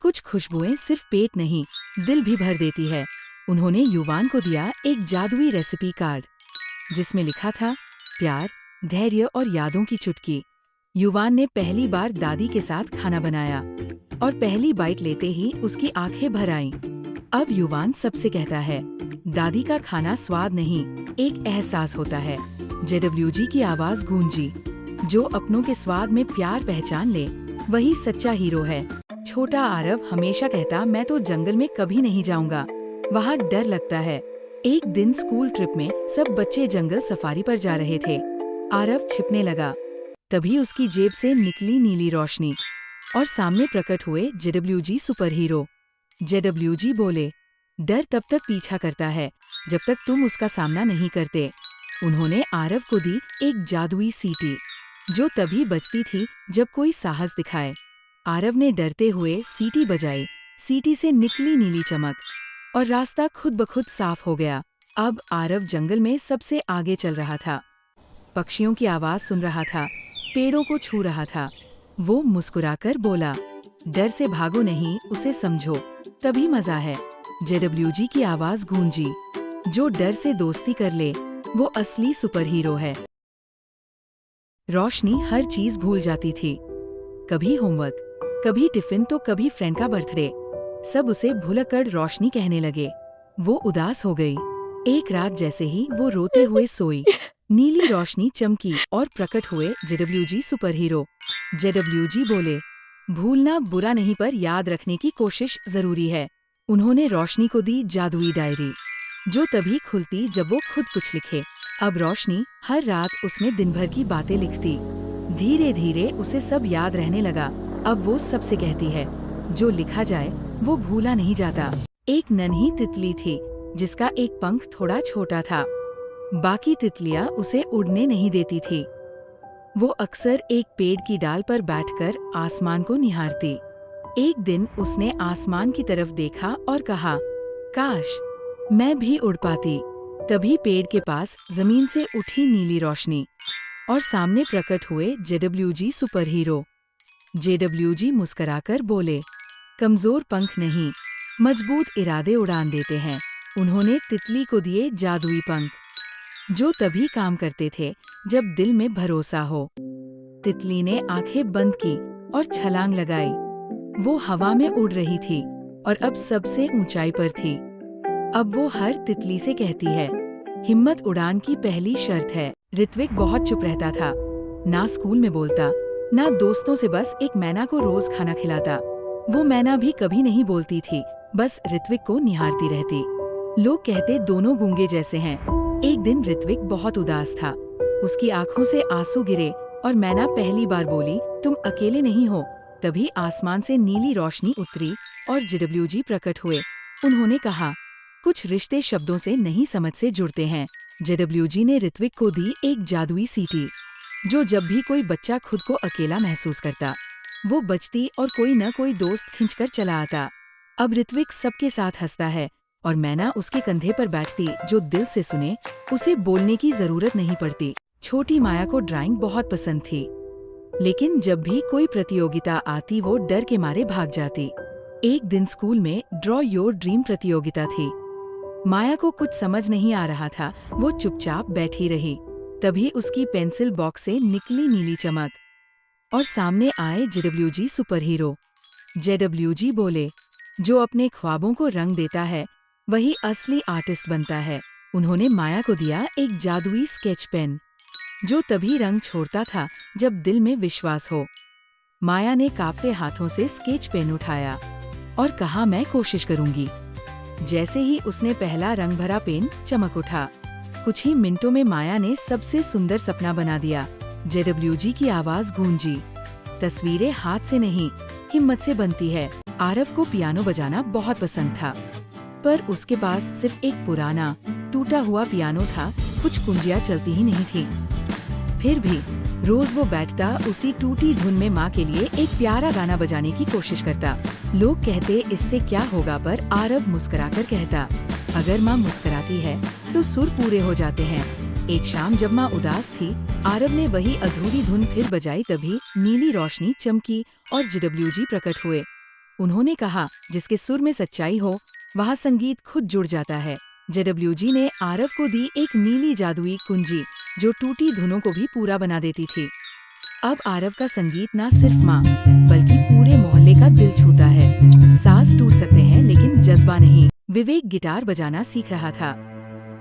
Speaker 1: कुछ खुशबुएं सिर्फ पेट नहीं दिल भी भर देती है। उन्होंने युवान को दिया एक जादुई रेसिपी कार्ड, जिसमें लिखा था, प्यार, धैर्य और यादों की चुटकी। युवान ने पहली बार दादी के साथ खाना बनाया और पहली बाइट लेते ही उसकी आंखें भर आईं। अब युवान सबसे कहता है, दादी का खाना स्वाद नहीं एक एहसास होता है। जेडब्ल्यूजी की आवाज गूंजी, जो अपनों के स्वाद में प्यार पहचान ले वही सच्चा हीरो है। छोटा आरव हमेशा कहता, मैं तो जंगल में कभी नहीं जाऊंगा, वहाँ डर लगता है। एक दिन स्कूल ट्रिप में सब बच्चे जंगल सफारी पर जा रहे थे। आरव छिपने लगा। तभी उसकी जेब से निकली नीली रोशनी और सामने प्रकट हुए जेडब्ल्यूजी सुपर हीरो। जेडब्ल्यूजी बोले, डर तब तक पीछा करता है जब तक तुम उसका सामना नहीं करते। उन्होंने आरव को दी एक जादुई सीटी, जो तभी बजती थी जब कोई साहस दिखाए। आरव ने डरते हुए सीटी बजाई। सीटी से निकली नीली चमक और रास्ता खुद ब खुद साफ हो गया। अब आरव जंगल में सबसे आगे चल रहा था। पक्षियों की आवाज सुन रहा था, पेड़ों को छू रहा था। वो मुस्कुराकर बोला, डर से भागो नहीं, उसे समझो, तभी मजा है। जेडब्ल्यूजी की आवाज गूंजी, जो डर से दोस्ती कर ले वो असली सुपर हीरो है। रोशनी हर चीज भूल जाती थी, कभी होमवर्क, कभी टिफिन तो कभी फ्रेंड का बर्थडे। सब उसे भुलक्कड़ रोशनी कहने लगे। वो उदास हो गई। एक रात जैसे ही वो रोते हुए सोई, नीली रोशनी चमकी और प्रकट हुए जेडब्ल्यूजी सुपर हीरो। जेडब्ल्यूजी बोले, भूलना बुरा नहीं पर याद रखने की कोशिश जरूरी है। उन्होंने रोशनी को दी जादुई डायरी, जो तभी खुलती जब वो खुद कुछ लिखे। अब रोशनी हर रात उसमें दिन भर की बातें लिखती। धीरे धीरे उसे सब याद रहने लगा। अब वो सबसे कहती है, जो लिखा जाए वो भूला नहीं जाता। एक नन्ही तितली थी जिसका एक पंख थोड़ा छोटा था। बाकी तितलियां उसे उड़ने नहीं देती थी। वो अक्सर एक पेड़ की डाल पर बैठकर आसमान को निहारती। एक दिन उसने आसमान की तरफ देखा और कहा, काश मैं भी उड़ पाती। तभी पेड़ के पास जमीन से उठी नीली रोशनी और सामने प्रकट हुए जेडब्ल्यूजी सुपर हीरो। जेडब्ल्यूजी मुस्कुराकर बोले, कमजोर पंख नहीं, मजबूत इरादे उड़ान देते हैं। उन्होंने तितली को दिए जादुई पंख, जो तभी काम करते थे जब दिल में भरोसा हो। तितली ने आंखें बंद की और छलांग लगाई। वो हवा में उड़ रही थी और अब सबसे ऊंचाई पर थी। अब वो हर तितली से कहती है, हिम्मत उड़ान की पहली शर्त है। ऋत्विक बहुत चुप रहता था, ना स्कूल में बोलता, ना दोस्तों से, बस एक मैना को रोज खाना खिलाता। वो मैना भी कभी नहीं बोलती थी, बस ऋत्विक को निहारती रहती। लोग कहते दोनों गूंगे जैसे हैं। एक दिन ऋत्विक बहुत उदास था। उसकी आंखों से आंसू गिरे और मैना पहली बार बोली, तुम अकेले नहीं हो। तभी आसमान से नीली रोशनी उतरी और जेडब्ल्यूजी प्रकट हुए। उन्होंने कहा, कुछ रिश्ते शब्दों से नहीं समझ से जुड़ते हैं। जेडब्ल्यूजी ने ऋत्विक को दी एक जादुई सीटी, जो जब भी कोई बच्चा खुद को अकेला महसूस करता, वो बजती और कोई न कोई दोस्त खींचकर चला आता। अब ऋत्विक सबके साथ हंसता है और मैना उसके कंधे पर बैठती, जो दिल से सुने। उसे बोलने की जरूरत नहीं पड़ती। छोटी माया को ड्राइंग बहुत पसंद थी, लेकिन जब भी कोई प्रतियोगिता आती वो डर के मारे भाग जाती। एक दिन स्कूल में ड्रॉ योर ड्रीम प्रतियोगिता थी। माया को कुछ समझ नहीं आ रहा था। वो चुपचाप बैठी रही। तभी उसकी पेंसिल बॉक्स से निकली नीली चमक और सामने आए जेडब्ल्यूजी सुपर हीरो। जेडब्ल्यूजी बोले, जो अपने ख्वाबों को रंग देता है वही असली आर्टिस्ट बनता है। उन्होंने माया को दिया एक जादुई स्केच पेन, जो तभी रंग छोड़ता था जब दिल में विश्वास हो। माया ने कांपते हाथों से स्केच पेन उठाया और कहा, मैं कोशिश करूंगी। जैसे ही उसने पहला रंग भरा पेन चमक उठा। कुछ ही मिनटों में माया ने सबसे सुंदर सपना बना दिया। जेडब्ल्यूजी की आवाज गूंजी, तस्वीरें हाथ से नहीं हिम्मत से बनती है। आरव को पियानो बजाना बहुत पसंद था, पर उसके पास सिर्फ एक पुराना टूटा हुआ पियानो था। कुछ कुंजियां चलती ही नहीं थी। फिर भी रोज वो बैठता, उसी टूटी धुन में माँ के लिए एक प्यारा गाना बजाने की कोशिश करता। लोग कहते इससे क्या होगा, पर आरव मुस्कुराकर कहता, अगर माँ मुस्कुराती है तो सुर पूरे हो जाते हैं। एक शाम जब माँ उदास थी, आरव ने वही अधूरी धुन फिर बजाई। तभी नीली रोशनी चमकी और जेडब्ल्यूजी प्रकट हुए। उन्होंने कहा, जिसके सुर में सच्चाई हो वहाँ संगीत खुद जुड़ जाता है। जेडब्ल्यूजी ने आरव को दी एक नीली जादुई कुंजी, जो टूटी धुनों को भी पूरा बना देती थी। अब आरव का संगीत न सिर्फ माँ बल्कि पूरे मोहल्ले का दिल छूता है। सांस टूट सकते हैं लेकिन जज्बा नहीं। विवेक गिटार बजाना सीख रहा था,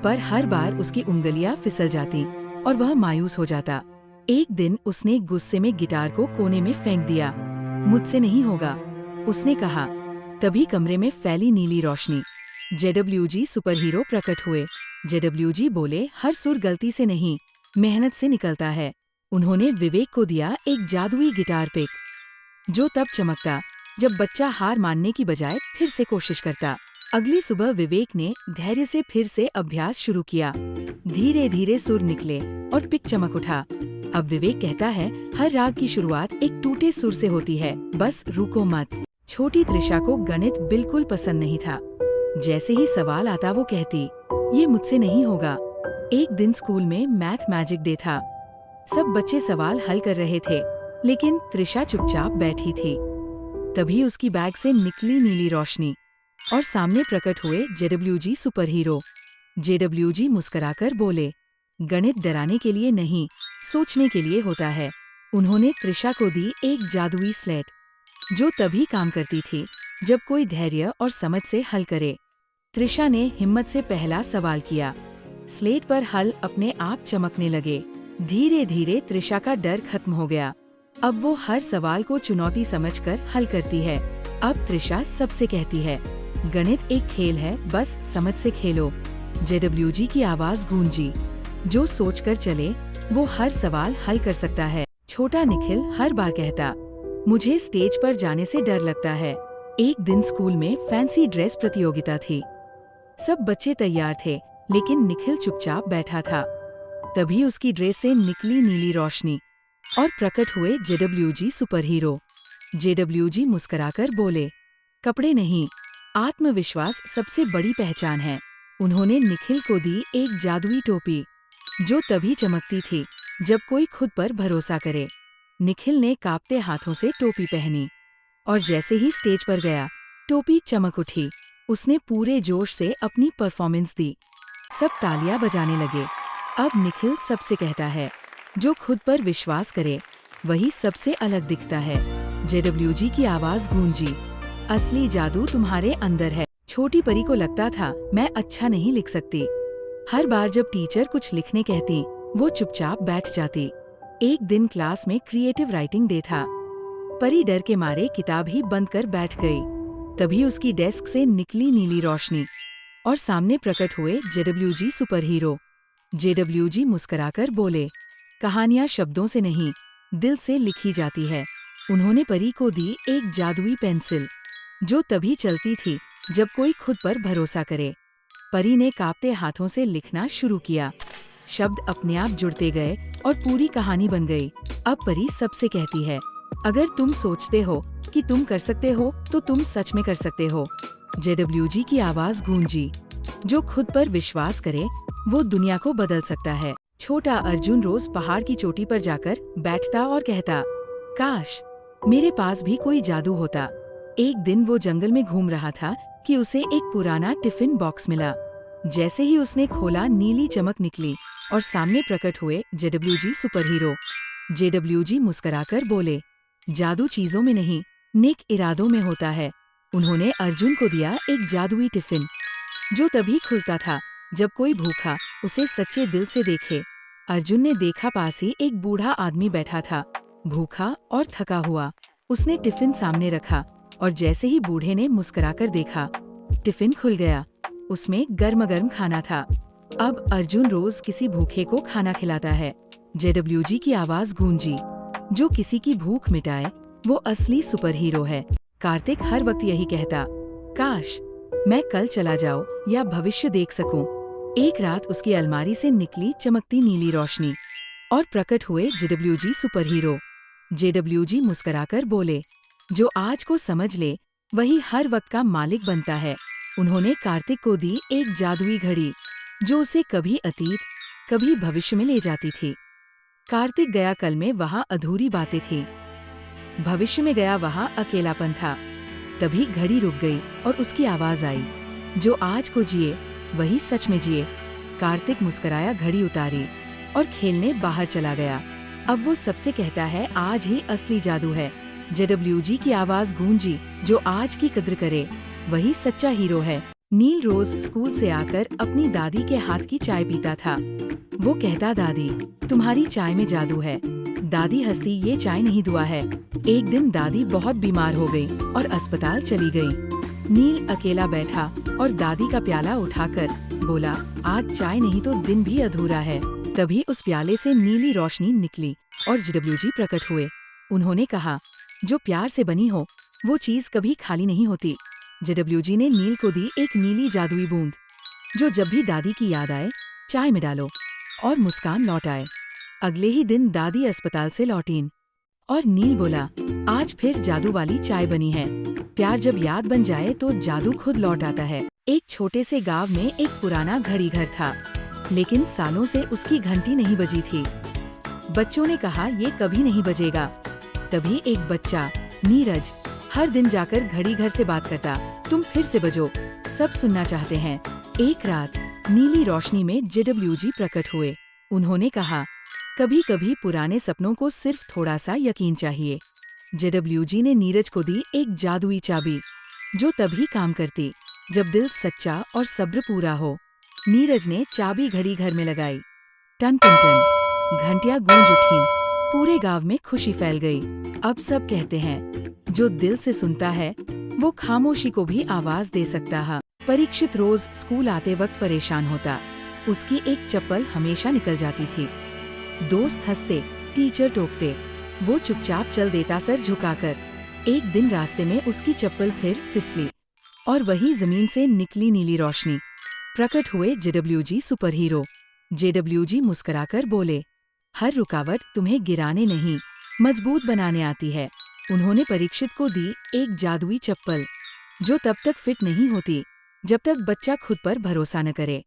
Speaker 1: पर हर बार उसकी उंगलियां फिसल जाती और वह मायूस हो जाता। एक दिन उसने गुस्से में गिटार को कोने में फेंक दिया। मुझसे नहीं होगा, उसने कहा। तभी कमरे में फैली नीली रोशनी जेडब्ल्यूजी सुपर हीरो प्रकट हुए। जेडब्ल्यूजी बोले, हर सुर गलती से नहीं, मेहनत से निकलता है। उन्होंने विवेक को दिया एक जादुई गिटार पिक, जो तब चमकता जब बच्चा हार मानने की बजाय फिर से कोशिश करता। अगली सुबह विवेक ने धैर्य से फिर से अभ्यास शुरू किया। धीरे धीरे सुर निकले और पिक चमक उठा। अब विवेक कहता है, हर राग की शुरुआत एक टूटे सुर से होती है, बस रुको मत। छोटी त्रिशा को गणित बिल्कुल पसंद नहीं था। जैसे ही सवाल आता वो कहती, ये मुझसे नहीं होगा। एक दिन स्कूल में मैथ मैजिक डे था। सब बच्चे सवाल हल कर रहे थे, लेकिन त्रिशा चुपचाप बैठी थी। तभी उसकी बैग से निकली नीली रोशनी और सामने प्रकट हुए जेडब्ल्यूजी सुपर हीरो। जेडब्ल्यूजी मुस्कुराकर बोले, गणित डराने के लिए नहीं, सोचने के लिए होता है। उन्होंने त्रिशा को दी एक जादुई स्लेट, जो तभी काम करती थी जब कोई धैर्य और समझ से हल करे। त्रिशा ने हिम्मत से पहला सवाल किया। स्लेट पर हल अपने आप चमकने लगे। धीरे धीरे त्रिशा का डर खत्म हो गया। अब वो हर सवाल को चुनौती समझकर हल करती है। अब त्रिशा सबसे कहती है, गणित एक खेल है, बस समझ से खेलो। जेडब्ल्यूजी की आवाज गूंजी, जो सोचकर चले वो हर सवाल हल कर सकता है। छोटा निखिल हर बार कहता, मुझे स्टेज पर जाने से डर लगता है। एक दिन स्कूल में फैंसी ड्रेस प्रतियोगिता थी। सब बच्चे तैयार थे, लेकिन निखिल चुपचाप बैठा था। तभी उसकी ड्रेस से निकली नीली रोशनी और प्रकट हुए जेडब्ल्यूजी सुपर हीरो। जेडब्ल्यूजी मुस्कुराकर बोले, कपड़े नहीं, आत्मविश्वास सबसे बड़ी पहचान है। उन्होंने निखिल को दी एक जादुई टोपी, जो तभी चमकती थी जब कोई खुद पर भरोसा करे। निखिल ने कांपते हाथों से टोपी पहनी और जैसे ही स्टेज पर गया, टोपी चमक उठी। उसने पूरे जोश से अपनी परफॉर्मेंस दी। सब तालियां बजाने लगे। अब निखिल सबसे कहता है, जो खुद पर विश्वास करे वही सबसे अलग दिखता है। जेडब्ल्यूजी की आवाज गूंजी, असली जादू तुम्हारे अंदर है। छोटी परी को लगता था, मैं अच्छा नहीं लिख सकती। हर बार जब टीचर कुछ लिखने कहती, वो चुपचाप बैठ जाती। एक दिन क्लास में क्रिएटिव राइटिंग डे था। परी डर के मारे किताब ही बंद कर बैठ गई। तभी उसकी डेस्क से निकली नीली रोशनी और सामने प्रकट हुए जेडब्ल्यूजी सुपर हीरो। जेडब्ल्यूजी मुस्कुराकर बोले, कहानियां शब्दों से नहीं, दिल से लिखी जाती है। उन्होंने परी को दी एक जादुई पेंसिल, जो तभी चलती थी जब कोई खुद पर भरोसा करे। परी ने कांपते हाथों से लिखना शुरू किया। शब्द अपने आप जुड़ते गए और पूरी कहानी बन गई। अब परी सबसे कहती है, अगर तुम सोचते हो कि तुम कर सकते हो, तो तुम सच में कर सकते हो। जेडब्ल्यूजी की आवाज गूंजी, जो खुद पर विश्वास करे वो दुनिया को बदल सकता है। छोटा अर्जुन रोज पहाड़ की चोटी पर जाकर बैठता और कहता, काश मेरे पास भी कोई जादू होता। एक दिन वो जंगल में घूम रहा था कि उसे एक पुराना टिफिन बॉक्स मिला। जैसे ही उसने खोला, नीली चमक निकली और सामने प्रकट हुए जेडब्ल्यूजी सुपर हीरो। जेडब्ल्यूजी मुस्कुराकर बोले, जादू चीजों में नहीं, नेक इरादों में होता है। उन्होंने अर्जुन को दिया एक जादुई टिफिन, जो तभी खुलता था जब कोई भूखा उसे सच्चे दिल से देखे। अर्जुन ने देखा, पास ही एक बूढ़ा आदमी बैठा था, भूखा और थका हुआ। उसने टिफिन सामने रखा और जैसे ही बूढ़े ने मुस्कुराकर देखा, टिफिन खुल गया। उसमें गर्म गर्म खाना था। अब अर्जुन रोज किसी भूखे को खाना खिलाता है। जेडब्ल्यूजी की आवाज गूंजी, जो किसी की भूख मिटाए वो असली सुपर हीरो है। कार्तिक हर वक्त यही कहता, काश मैं कल चला जाऊं या भविष्य देख सकूं। एक रात उसकी अलमारी से निकली चमकती नीली रोशनी और प्रकट हुए जेडब्ल्यूजी सुपर हीरो। जेडब्ल्यूजी मुस्कुराकर बोले, जो आज को समझ ले वही हर वक्त का मालिक बनता है। उन्होंने कार्तिक को दी एक जादुई घड़ी, जो उसे कभी अतीत कभी भविष्य में ले जाती थी। कार्तिक गया कल में, वहाँ अधूरी बातें थी। भविष्य में गया, वहाँ अकेलापन था। तभी घड़ी रुक गई और उसकी आवाज आई, जो आज को जिए वही सच में जिए। कार्तिक मुस्कुराया, घड़ी उतारी और खेलने बाहर चला गया। अब वो सबसे कहता है, आज ही असली जादू है। जेडब्ल्यूजी की आवाज गूंजी, जो आज की कद्र करे वही सच्चा हीरो है। नील रोज स्कूल से आकर अपनी दादी के हाथ की चाय पीता था। वो कहता, दादी तुम्हारी चाय में जादू है। दादी हंसती, ये चाय नहीं दुआ है। एक दिन दादी बहुत बीमार हो गई और अस्पताल चली गई। नील अकेला बैठा और दादी का प्याला उठाकर बोला, आज चाय नहीं तो दिन भी अधूरा है। तभी उस प्याले से नीली रोशनी निकली और जेडब्ल्यूजी प्रकट हुए। उन्होंने कहा, जो प्यार से बनी हो वो चीज कभी खाली नहीं होती। जेडब्ल्यूजी ने नील को दी एक नीली जादुई बूंद, जो जब भी दादी की याद आए चाय में डालो और मुस्कान लौट आए। अगले ही दिन दादी अस्पताल से लौटीं और नील बोला, आज फिर जादू वाली चाय बनी है। प्यार जब याद बन जाए तो जादू खुद लौट आता है। एक छोटे से गांव में एक पुराना घड़ी घर था, लेकिन सालों से उसकी घंटी नहीं बजी थी। बच्चों ने कहा, ये कभी नहीं बजेगा। तभी एक बच्चा नीरज हर दिन जाकर घड़ी घर से बात करता, तुम फिर से बजो, सब सुनना चाहते हैं। एक रात नीली रोशनी में जेडब्ल्यूजी प्रकट हुए। उन्होंने कहा, कभी कभी पुराने सपनों को सिर्फ थोड़ा सा यकीन चाहिए। जेडब्ल्यूजी ने नीरज को दी एक जादुई चाबी, जो तभी काम करती जब दिल सच्चा और सब्र पूरा हो। नीरज ने चाबी घड़ी घर में लगाई। टन टन टन घंटियां गूंज उठीं। पूरे गांव में खुशी फैल गई। अब सब कहते हैं, जो दिल से सुनता है वो खामोशी को भी आवाज दे सकता है। परीक्षित रोज स्कूल आते वक्त परेशान होता। उसकी एक चप्पल हमेशा निकल जाती थी। दोस्त हंसते, टीचर टोकते, वो चुपचाप चल देता सर झुकाकर। एक दिन रास्ते में उसकी चप्पल फिर फिसली और वही जमीन से निकली नीली रोशनी। प्रकट हुए जेडब्ल्यूजी सुपर हीरो। जेडब्ल्यूजी मुस्कुराकर बोले, हर रुकावट तुम्हें गिराने नहीं, मजबूत बनाने आती है। उन्होंने परीक्षित को दी एक जादुई चप्पल, जो तब तक फिट नहीं होती जब तक बच्चा खुद पर भरोसा न करे।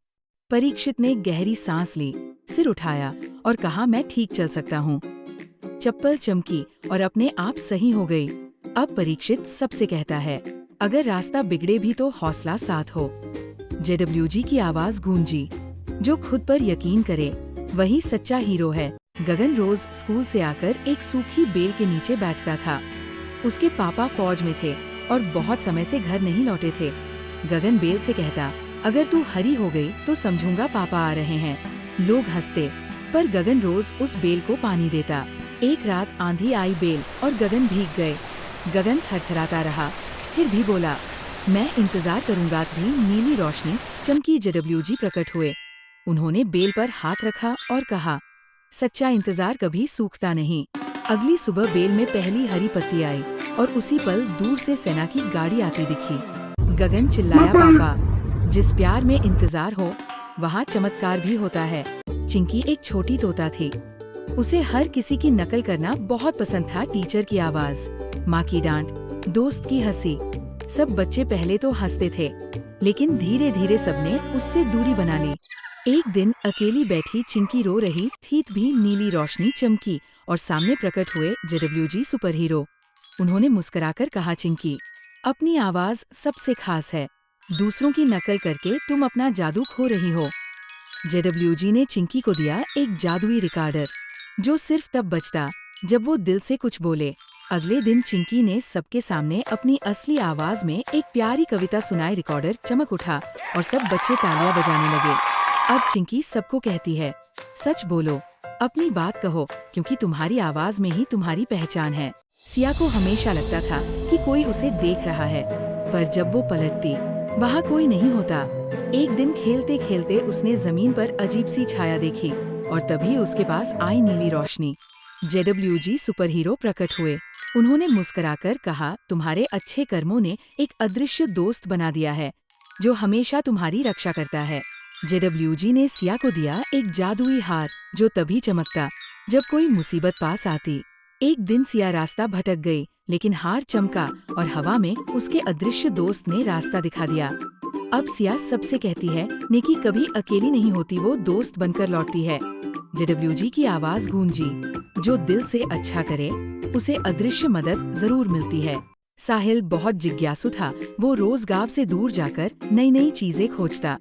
Speaker 1: परीक्षित ने गहरी सांस ली, सिर उठाया और कहा, मैं ठीक चल सकता हूँ। चप्पल चमकी और अपने आप सही हो गई। अब परीक्षित सबसे कहता है, अगर रास्ता बिगड़े भी तो हौसला साथ हो। जेडब्ल्यूजी की आवाज गूंजी, जो खुद पर यकीन करे वही सच्चा हीरो है। गगन रोज स्कूल से आकर एक सूखी बेल के नीचे बैठता था। उसके पापा फौज में थे और बहुत समय से घर नहीं लौटे थे। गगन बेल से कहता, अगर तू हरी हो गई तो समझूंगा पापा आ रहे हैं। लोग हंसते, पर गगन रोज उस बेल को पानी देता। एक रात आंधी आई, बेल और गगन भीग गए। गगन थरथराता रहा, फिर भी बोला, मैं इंतजार करूंगा। भी नीली रोशनी चमकी। जेडब्ल्यूजी प्रकट हुए। उन्होंने बेल पर हाथ रखा और कहा, सच्चा इंतजार कभी सूखता नहीं। अगली सुबह बेल में पहली हरी पत्ती आई और उसी पल दूर से सेना की गाड़ी आती दिखी। गगन चिल्लाया, पापा, जिस प्यार में इंतजार हो वहाँ चमत्कार भी होता है। चिंकी एक छोटी तोता थी। उसे हर किसी की नकल करना बहुत पसंद था। टीचर की आवाज, माँ की डांट, दोस्त की हंसी, सब बच्चे पहले तो हंसते थे, लेकिन धीरे धीरे सबने उससे दूरी बना ली। एक दिन अकेली बैठी चिंकी रो रही थी, भी नीली रोशनी चमकी और सामने प्रकट हुए जेडब्ल्यूजी सुपर हीरो। उन्होंने मुस्कुराकर कहा, चिंकी, अपनी आवाज सबसे खास है। दूसरों की नकल करके तुम अपना जादू खो रही हो। जेडब्ल्यूजी ने चिंकी को दिया एक जादुई रिकॉर्डर, जो सिर्फ तब बजता जब वो दिल से कुछ बोले। अगले दिन चिंकी ने सबके सामने अपनी असली आवाज में एक प्यारी कविता सुनाई। रिकॉर्डर चमक उठा और सब बच्चे तालियां बजाने लगे। अब चिंकी सबको कहती है, सच बोलो, अपनी बात कहो, क्योंकि तुम्हारी आवाज में ही तुम्हारी पहचान है। सिया को हमेशा लगता था कि कोई उसे देख रहा है, पर जब वो पलटती वहाँ कोई नहीं होता। एक दिन खेलते खेलते उसने जमीन पर अजीब सी छाया देखी और तभी उसके पास आई नीली रोशनी। जेडब्ल्यूजी सुपर हीरो प्रकट हुए। उन्होंने मुस्कुराकर कहा, तुम्हारे अच्छे कर्मों ने एक अदृश्य दोस्त बना दिया है, जो हमेशा तुम्हारी रक्षा करता है। जेडब्ल्यूजी ने सिया को दिया एक जादुई हार, जो तभी चमकता जब कोई मुसीबत पास आती। एक दिन सिया रास्ता भटक गई, लेकिन हार चमका और हवा में उसके अदृश्य दोस्त ने रास्ता दिखा दिया। अब सिया सबसे कहती है, नेकी कभी अकेली नहीं होती, वो दोस्त बनकर लौटती है। जेडब्ल्यूजी की आवाज गूंजी, जो दिल से अच्छा करे उसे अदृश्य मदद जरूर मिलती है। साहिल बहुत जिज्ञासु था। वो रोज गांव से दूर जाकर नई नई चीजें खोजता।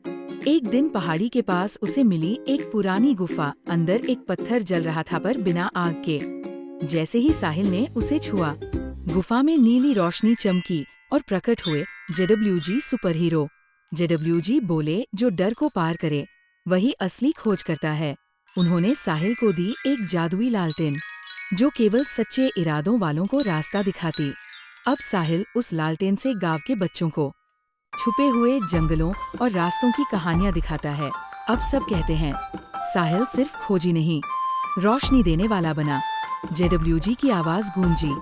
Speaker 1: एक दिन पहाड़ी के पास उसे मिली एक पुरानी गुफा। अंदर एक पत्थर जल रहा था, पर बिना आग के। जैसे ही साहिल ने उसे छुआ, गुफा में नीली रोशनी चमकी और प्रकट हुए जेडब्ल्यूजी सुपर हीरो। जेडब्ल्यूजी बोले, जो डर को पार करे वही असली खोज करता है। उन्होंने साहिल को दी एक जादुई लालटेन, जो केवल सच्चे इरादों वालों को रास्ता दिखाती। अब साहिल उस लालटेन से गांव के बच्चों को छुपे हुए जंगलों और रास्तों की कहानियाँ दिखाता है। अब सब कहते हैं साहिल सिर्फ खोजी नहीं, रोशनी देने वाला बना। JWG की आवाज गूंजी,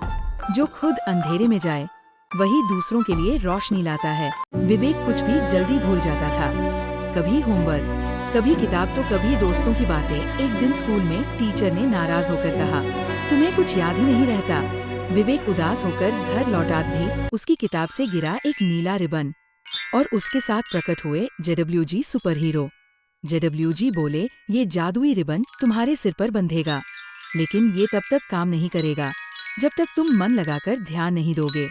Speaker 1: जो खुद अंधेरे में जाए वही दूसरों के लिए रोशनी लाता है। विवेक कुछ भी जल्दी भूल जाता था, कभी होमवर्क, कभी किताब तो कभी दोस्तों की बातें। एक दिन स्कूल में टीचर ने नाराज होकर कहा, तुम्हें कुछ याद ही नहीं रहता। विवेक उदास होकर घर लौटा भी उसकी किताब से गिरा एक नीला रिबन और उसके साथ प्रकट हुए JWG सुपर हीरो। JWG बोले, ये जादुई रिबन तुम्हारे सिर पर बंधेगा, लेकिन ये तब तक काम नहीं करेगा जब तक तुम मन लगाकर ध्यान नहीं दोगे।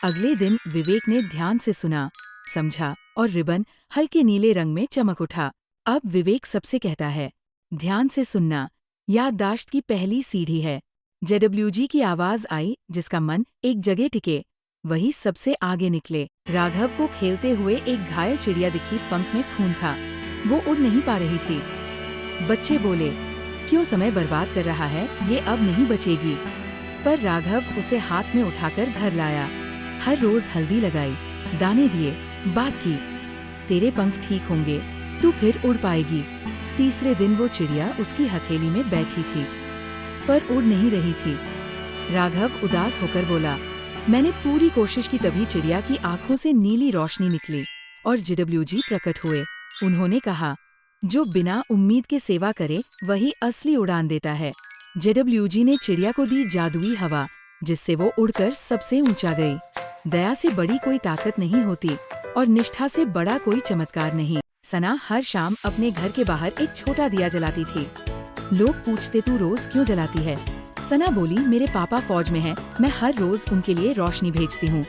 Speaker 1: अगले दिन विवेक ने ध्यान से सुना, समझा और रिबन हल्के नीले रंग में चमक उठा। अब विवेक सबसे कहता है, ध्यान से सुनना याददाश्त की पहली सीढ़ी है। JWG की आवाज आई, जिसका मन एक जगह टिके वही सबसे आगे निकले। राघव को खेलते हुए एक घायल चिड़िया दिखी, पंख में खून था, वो उड़ नहीं पा रही थी। बच्चे बोले, क्यों समय बर्बाद कर रहा है, ये अब नहीं बचेगी। पर राघव उसे हाथ में उठाकर घर लाया। हर रोज हल्दी लगाई, दाने दिए, बात की, तेरे पंख ठीक होंगे, तू फिर उड़ पाएगी। तीसरे दिन वो चिड़िया उसकी हथेली में बैठी थी, पर उड़ नहीं रही थी। राघव उदास होकर बोला, मैंने पूरी कोशिश की, तभी चिड़िया की आंखों से नीली रोशनी निकली और JWG प्रकट हुए। उन्होंने कहा, जो बिना उम्मीद के सेवा करे वही असली उड़ान देता है। JWG ने चिड़िया को दी जादुई हवा, जिससे वो उड़कर सबसे ऊंचा गई। दया से बड़ी कोई ताकत नहीं होती और निष्ठा से बड़ा कोई चमत्कार नहीं। सना हर शाम अपने घर के बाहर एक छोटा दिया जलाती थी। लोग पूछते, तू रोज क्यों जलाती है? सना बोली, मेरे पापा फौज में हैं, मैं हर रोज उनके लिए रोशनी भेजती हूँ।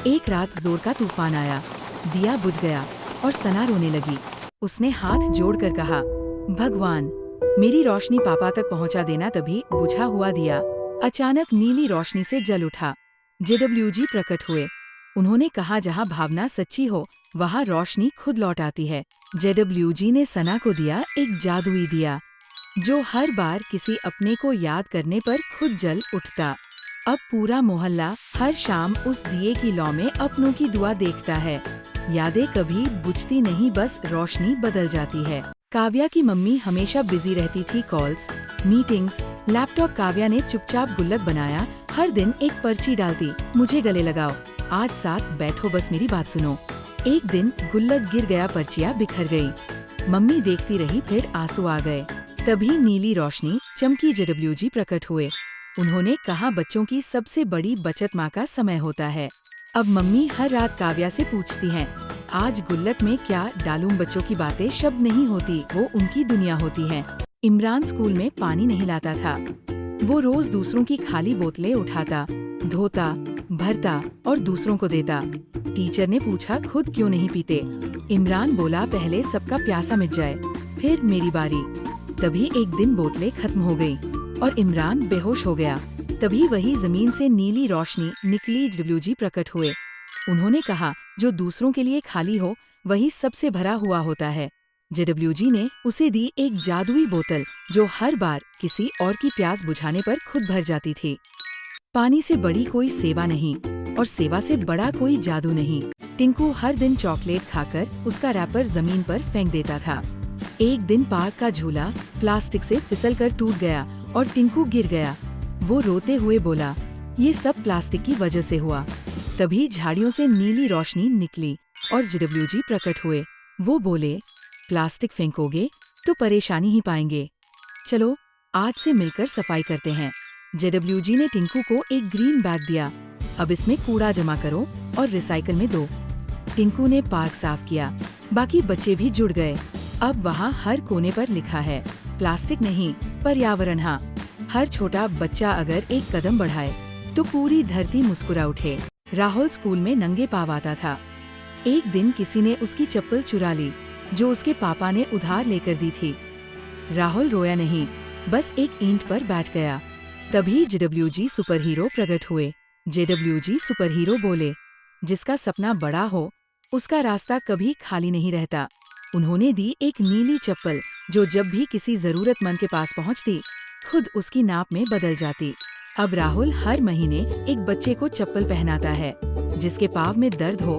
Speaker 1: एक रात जोर का तूफान आया, दिया बुझ गया और सना रोने लगी। उसने हाथ जोड़कर कहा, भगवान, मेरी रोशनी पापा तक पहुँचा देना। तभी बुझा हुआ दिया अचानक नीली रोशनी से जल उठा। JWG प्रकट हुए। उन्होंने कहा, जहाँ भावना सच्ची हो वहाँ रोशनी खुद लौट आती है। JWG ने सना को दिया एक जादुई दिया, जो हर बार किसी अपने को याद करने पर खुद जल उठता। अब पूरा मोहल्ला हर शाम उस दिए की लौ में अपनों की दुआ देखता है। यादें कभी बुझती नहीं, बस रोशनी बदल जाती है। काव्या की मम्मी हमेशा बिजी रहती थी, कॉल्स, मीटिंग्स, लैपटॉप। काव्या ने चुपचाप गुल्लक बनाया, हर दिन एक पर्ची डालती, मुझे गले लगाओ, आज साथ बैठो, बस मेरी बात सुनो। एक दिन गुल्लक गिर गया, पर्चियाँ बिखर गई। मम्मी देखती रही, फिर आंसू आ गए। तभी नीली रोशनी चमकी, JWG प्रकट हुए। उन्होंने कहा, बच्चों की सबसे बड़ी बचत माँ का समय होता है। अब मम्मी हर रात काव्या से पूछती हैं, आज गुल्लक में क्या डालूं? बच्चों की बातें शब्द नहीं होती, वो उनकी दुनिया होती है। इमरान स्कूल में पानी नहीं लाता था, वो रोज दूसरों की खाली बोतलें उठाता, धोता, भरता और दूसरों को देता। टीचर ने पूछा, खुद क्यों नहीं पीते? इमरान बोला, पहले सबका प्यासा मिट जाए, फिर मेरी बारी। तभी एक दिन बोतलें खत्म हो गई और इमरान बेहोश हो गया। तभी वही जमीन से नीली रोशनी निकली, JWG प्रकट हुए। उन्होंने कहा, जो दूसरों के लिए खाली हो वही सबसे भरा हुआ होता है। JWG ने उसे दी एक जादुई बोतल, जो हर बार किसी और की प्यास बुझाने पर खुद भर जाती थी। पानी से बड़ी कोई सेवा नहीं और सेवा से बड़ा कोई जादू नहीं। टिंकू हर दिन चॉकलेट खाकर उसका रैपर जमीन पर फेंक देता था। एक दिन पार्क का झूला प्लास्टिक से फिसलकर टूट गया और टिंकू गिर गया। वो रोते हुए बोला, ये सब प्लास्टिक की वजह से हुआ। तभी झाड़ियों से नीली रोशनी निकली और JWG प्रकट हुए। वो बोले, प्लास्टिक फेंकोगे तो परेशानी ही पाएंगे, चलो आज से मिलकर सफाई करते हैं। JWG ने टिंकू को एक ग्रीन बैग दिया, अब इसमें कूड़ा जमा करो और रिसाइकल में दो। टिंकू ने पार्क साफ किया, बाकी बच्चे भी जुड़ गए। अब वहाँ हर कोने पर लिखा है, प्लास्टिक नहीं, पर्यावरण हाँ। हर छोटा बच्चा अगर एक कदम बढ़ाए तो पूरी धरती मुस्कुरा उठे। राहुल स्कूल में नंगे पाँव आता था। एक दिन किसी ने उसकी चप्पल चुरा ली, जो उसके पापा ने उधार लेकर दी थी। राहुल रोया नहीं, बस एक ईंट पर बैठ गया। तभी JWG सुपर हीरो प्रकट हुए। JWG सुपर हीरो बोले, जिसका सपना बड़ा हो उसका रास्ता कभी खाली नहीं रहता। उन्होंने दी एक नीली चप्पल, जो जब भी किसी जरूरतमंद के पास पहुंचती खुद उसकी नाप में बदल जाती। अब राहुल हर महीने एक बच्चे को चप्पल पहनाता है। जिसके पाँव में दर्द हो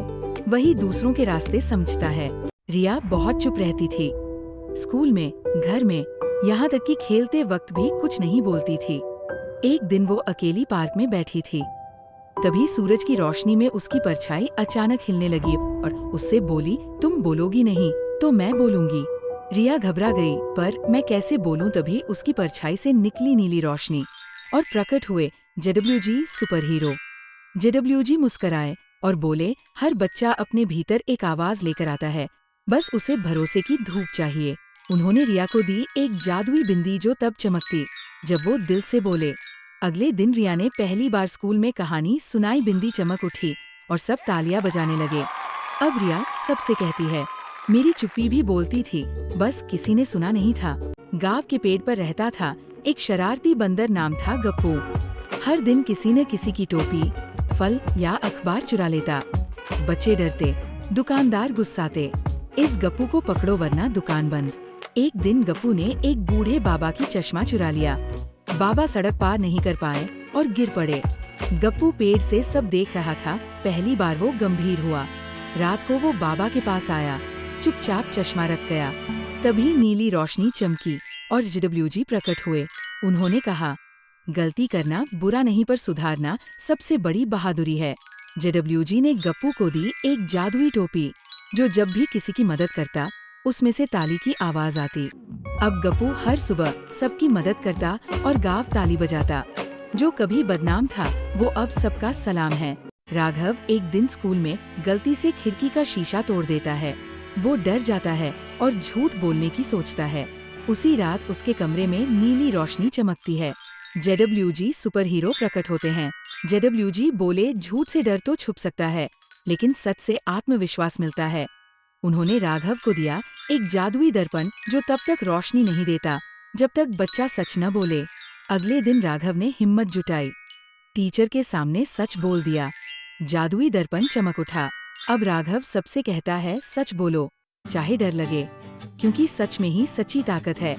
Speaker 1: वही दूसरों के रास्ते समझता है। रिया बहुत चुप रहती थी। स्कूल में, घर में, यहाँ तक कि खेलते वक्त भी कुछ नहीं बोलती थी। एक दिन वो अकेली पार्क में बैठी थी। तभी सूरज की रोशनी में उसकी परछाई अचानक हिलने लगी और उससे बोली, तुम बोलोगी नहीं तो मैं बोलूंगी। रिया घबरा गई, पर मैं कैसे बोलूं। तभी उसकी परछाई से निकली नीली रोशनी और प्रकट हुए जेडब्ल्यूजी सुपर हीरो। जेडब्ल्यूजी मुस्कुराए और बोले, हर बच्चा अपने भीतर एक आवाज लेकर आता है, बस उसे भरोसे की धूप चाहिए। उन्होंने रिया को दी एक जादुई बिंदी जो तब चमकती जब वो दिल से बोले। अगले दिन रिया ने पहली बार स्कूल में कहानी सुनाई, बिंदी चमक उठी और सब तालियां बजाने लगे। अब रिया सबसे कहती है, मेरी चुप्पी भी बोलती थी, बस किसी ने सुना नहीं था। गांव के पेड़ पर रहता था एक शरारती बंदर, नाम था गप्पू। हर दिन किसी न किसी की टोपी, फल या अखबार चुरा लेता। बच्चे डरते, दुकानदार गुस्साते, इस गप्पू को पकड़ो वरना दुकान बंद। एक दिन गप्पू ने एक बूढ़े बाबा की चश्मा चुरा लिया। बाबा सड़क पार नहीं कर पाए और गिर पड़े। गप्पू पेड़ से सब देख रहा था। पहली बार वो गंभीर हुआ। रात को वो बाबा के पास आया, चुपचाप चश्मा रख गया। तभी नीली रोशनी चमकी और जेडब्ल्यूजी प्रकट हुए। उन्होंने कहा, गलती करना बुरा नहीं पर सुधारना सबसे बड़ी बहादुरी है। जेडब्ल्यूजी ने गप्पू को दी एक जादुई टोपी जो जब भी किसी की मदद करता उसमें से ताली की आवाज आती। अब गप्पू हर सुबह सबकी मदद करता और गाँव ताली बजाता। जो कभी बदनाम था वो अब सबका सलाम है। राघव एक दिन स्कूल में गलती से खिड़की का शीशा तोड़ देता है। वो डर जाता है और झूठ बोलने की सोचता है। उसी रात उसके कमरे में नीली रोशनी चमकती है। जेडब्ल्यूजी सुपर हीरो प्रकट होते हैं। जेडब्ल्यूजी बोले, झूठ से डर तो छुप सकता है लेकिन सच से आत्मविश्वास मिलता है। उन्होंने राघव को दिया एक जादुई दर्पण जो तब तक रोशनी नहीं देता जब तक बच्चा सच न बोले। अगले दिन राघव ने हिम्मत जुटाई, टीचर के सामने सच बोल दिया। जादुई दर्पण चमक उठा। अब राघव सबसे कहता है, सच बोलो चाहे डर लगे, क्योंकि सच में ही सच्ची ताकत है।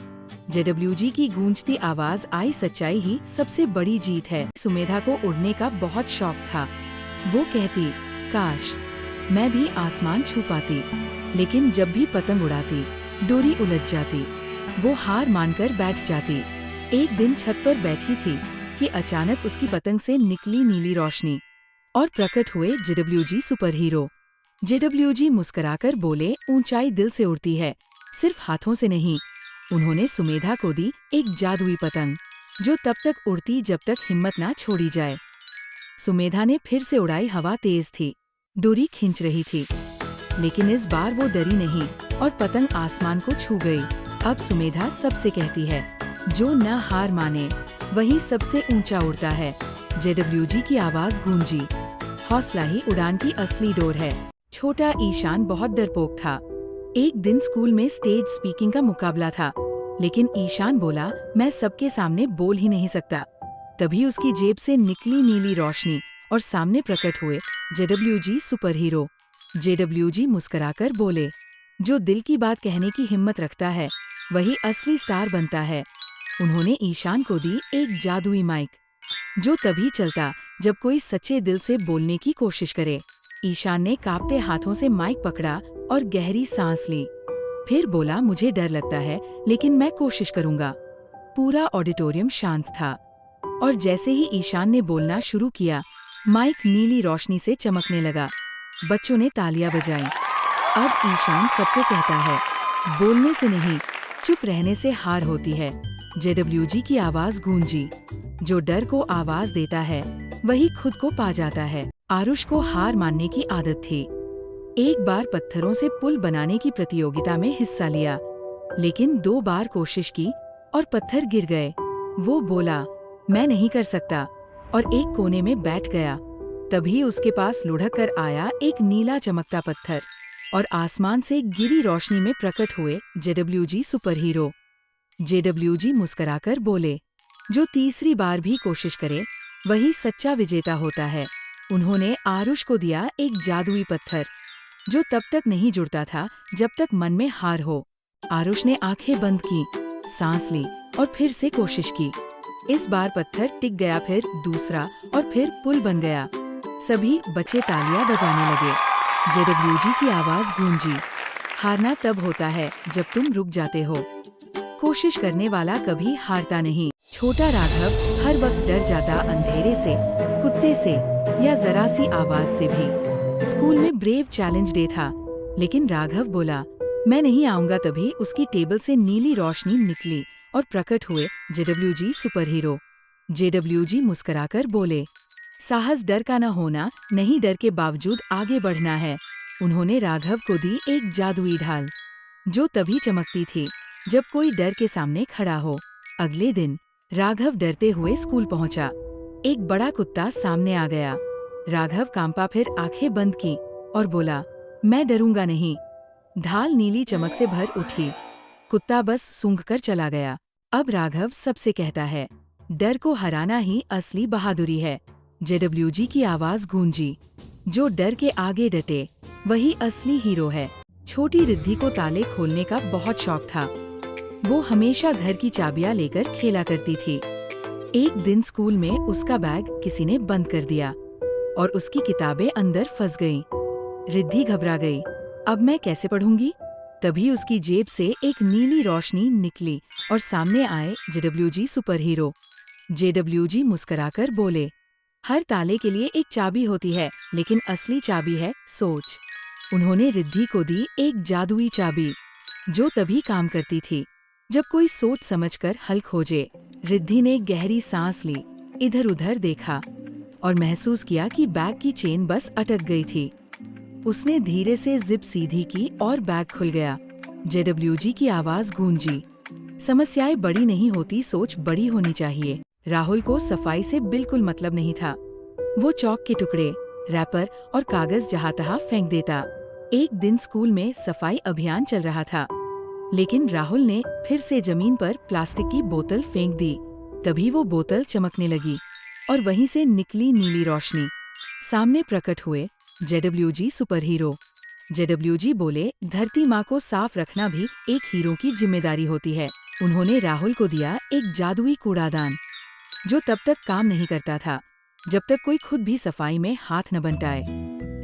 Speaker 1: जेडब्ल्यूजी की गूंजती आवाज आई, सच्चाई ही सबसे बड़ी जीत है। सुमेधा को उड़ने का बहुत शौक था। वो कहती, काश मैं भी आसमान छू पाती, लेकिन जब भी पतंग उड़ाती डोरी उलझ जाती। वो हार मानकर बैठ जाती। एक दिन छत पर बैठी थी कि अचानक उसकी पतंग से निकली नीली रोशनी और प्रकट हुए जेडब्ल्यूजी सुपर हीरो। जेडब्ल्यूजी मुस्कुराकर बोले, ऊंचाई दिल से उड़ती है, सिर्फ हाथों से नहीं। उन्होंने सुमेधा को दी एक जादुई पतंग जो तब तक उड़ती जब तक हिम्मत ना छोड़ी जाए। सुमेधा ने फिर से उड़ाई। हवा तेज थी, डोरी खींच रही थी, लेकिन इस बार वो डरी नहीं और पतंग आसमान को छू गई। अब सुमेधा सबसे कहती है, जो न हार माने वही सबसे ऊंचा उड़ता है। जेडब्ल्यूजी की आवाज गूंजी, हौसला ही उड़ान की असली डोर है। छोटा ईशान बहुत डरपोक था। एक दिन स्कूल में स्टेज स्पीकिंग का मुकाबला था, लेकिन ईशान बोला, मैं सबके सामने बोल ही नहीं सकता। तभी उसकी जेब से निकली नीली रोशनी और सामने प्रकट हुए जेडब्ल्यूजी सुपर हीरो। जेडब्ल्यूजी मुस्कुराकर बोले, जो दिल की बात कहने की हिम्मत रखता है वही असली स्टार बनता है। उन्होंने ईशान को दी एक जादुई माइक जो तभी चलता जब कोई सच्चे दिल से बोलने की कोशिश करे। ईशान ने कांपते हाथों से माइक पकड़ा और गहरी सांस ली। फिर बोला, मुझे डर लगता है लेकिन मैं कोशिश करूंगा। पूरा ऑडिटोरियम शांत था और जैसे ही ईशान ने बोलना शुरू किया, माइक नीली रोशनी से चमकने लगा। बच्चों ने तालियां बजाईं। अब ईशान सबको कहता है, बोलने से नहीं, चुप रहने से हार होती है। जेडब्ल्यूजी की आवाज गूंजी, जो डर को आवाज देता है वही खुद को पा जाता है। आरुष को हार मानने की आदत थी। एक बार पत्थरों से पुल बनाने की प्रतियोगिता में हिस्सा लिया, लेकिन 2 बार कोशिश की और पत्थर गिर गए। वो बोला, मैं नहीं कर सकता और एक कोने में बैठ गया। तभी उसके पास लुढ़क कर आया एक नीला चमकता पत्थर और आसमान से गिरी रोशनी में प्रकट हुए जेडब्ल्यूजी सुपर हीरो। जेडब्ल्यूजी मुस्कुराकर बोले, जो तीसरी बार भी कोशिश करे वही सच्चा विजेता होता है। उन्होंने आरुष को दिया एक जादुई पत्थर जो तब तक नहीं जुड़ता था जब तक मन में हार हो। आरुष ने आंखें बंद की, सांस ली और फिर से कोशिश की। इस बार पत्थर टिक गया, फिर दूसरा और फिर पुल बन गया। सभी बच्चे तालियां बजाने लगे। जेडब्ल्यूजी की आवाज गूंजी। हारना तब होता है जब तुम रुक जाते हो। कोशिश करने वाला कभी हारता नहीं। छोटा राघव हर वक्त डर जाता, अंधेरे से, कुत्ते से या जरा सी आवाज से भी। स्कूल में ब्रेव चैलेंज डे था, लेकिन राघव बोला मैं नहीं आऊंगा। तभी उसकी टेबल से नीली रोशनी निकली और प्रकट हुए जेडब्ल्यूजी सुपर हीरो। जेडब्ल्यूजी मुस्कुराकर बोले, साहस डर का न होना नहीं, डर के बावजूद आगे बढ़ना है। उन्होंने राघव को दी एक जादुई ढाल, जो तभी चमकती थी जब कोई डर के सामने खड़ा हो। अगले दिन राघव डरते हुए स्कूल पहुंचा। एक बड़ा कुत्ता सामने आ गया। राघव कांपा, फिर आंखें बंद की और बोला, मैं डरूंगा नहीं। ढाल नीली चमक से भर उठी। कुत्ता बस सूंघकर चला गया। अब राघव सबसे कहता है, डर को हराना ही असली बहादुरी है। जेडब्ल्यूजी की आवाज गूंजी, जो डर के आगे डटे वही असली हीरो है। छोटी रिद्धि को ताले खोलने का बहुत शौक था। वो हमेशा घर की चाबियां लेकर खेला करती थी। एक दिन स्कूल में उसका बैग किसी ने बंद कर दिया और उसकी किताबें अंदर फंस गईं। रिद्धि घबरा गई, अब मैं कैसे पढ़ूंगी? तभी उसकी जेब से एक नीली रोशनी निकली और सामने आए जेडब्ल्यूजी सुपर हीरो। जेडब्ल्यूजी मुस्कुराकर बोले, हर ताले के लिए एक चाबी होती है, लेकिन असली चाबी है सोच। उन्होंने रिद्धि को दी एक जादुई चाबी, जो तभी काम करती थी जब कोई सोच समझकर हल खोजे। रिद्धि ने गहरी सांस ली, इधर उधर देखा और महसूस किया कि बैग की चेन बस अटक गई थी। उसने धीरे से जिप सीधी की और बैग खुल गया। जेडब्ल्यूजी की आवाज गूंजी, समस्याएं बड़ी नहीं होती, सोच बड़ी होनी चाहिए। राहुल को सफाई से बिल्कुल मतलब नहीं था। वो चौक के टुकड़े, रैपर और कागज जहाँ तहाँ फेंक देता। एक दिन स्कूल में सफाई अभियान चल रहा था, लेकिन राहुल ने फिर से जमीन पर प्लास्टिक की बोतल फेंक दी। तभी वो बोतल चमकने लगी और वहीं से निकली नीली रोशनी। सामने प्रकट हुए जेडब्ल्यूजी सुपर हीरो। जेडब्ल्यूजी बोले, धरती माँ को साफ रखना भी एक हीरो की जिम्मेदारी होती है। उन्होंने राहुल को दिया एक जादुई कूड़ादान, जो तब तक काम नहीं करता था जब तक कोई खुद भी सफाई में हाथ न बंटाए।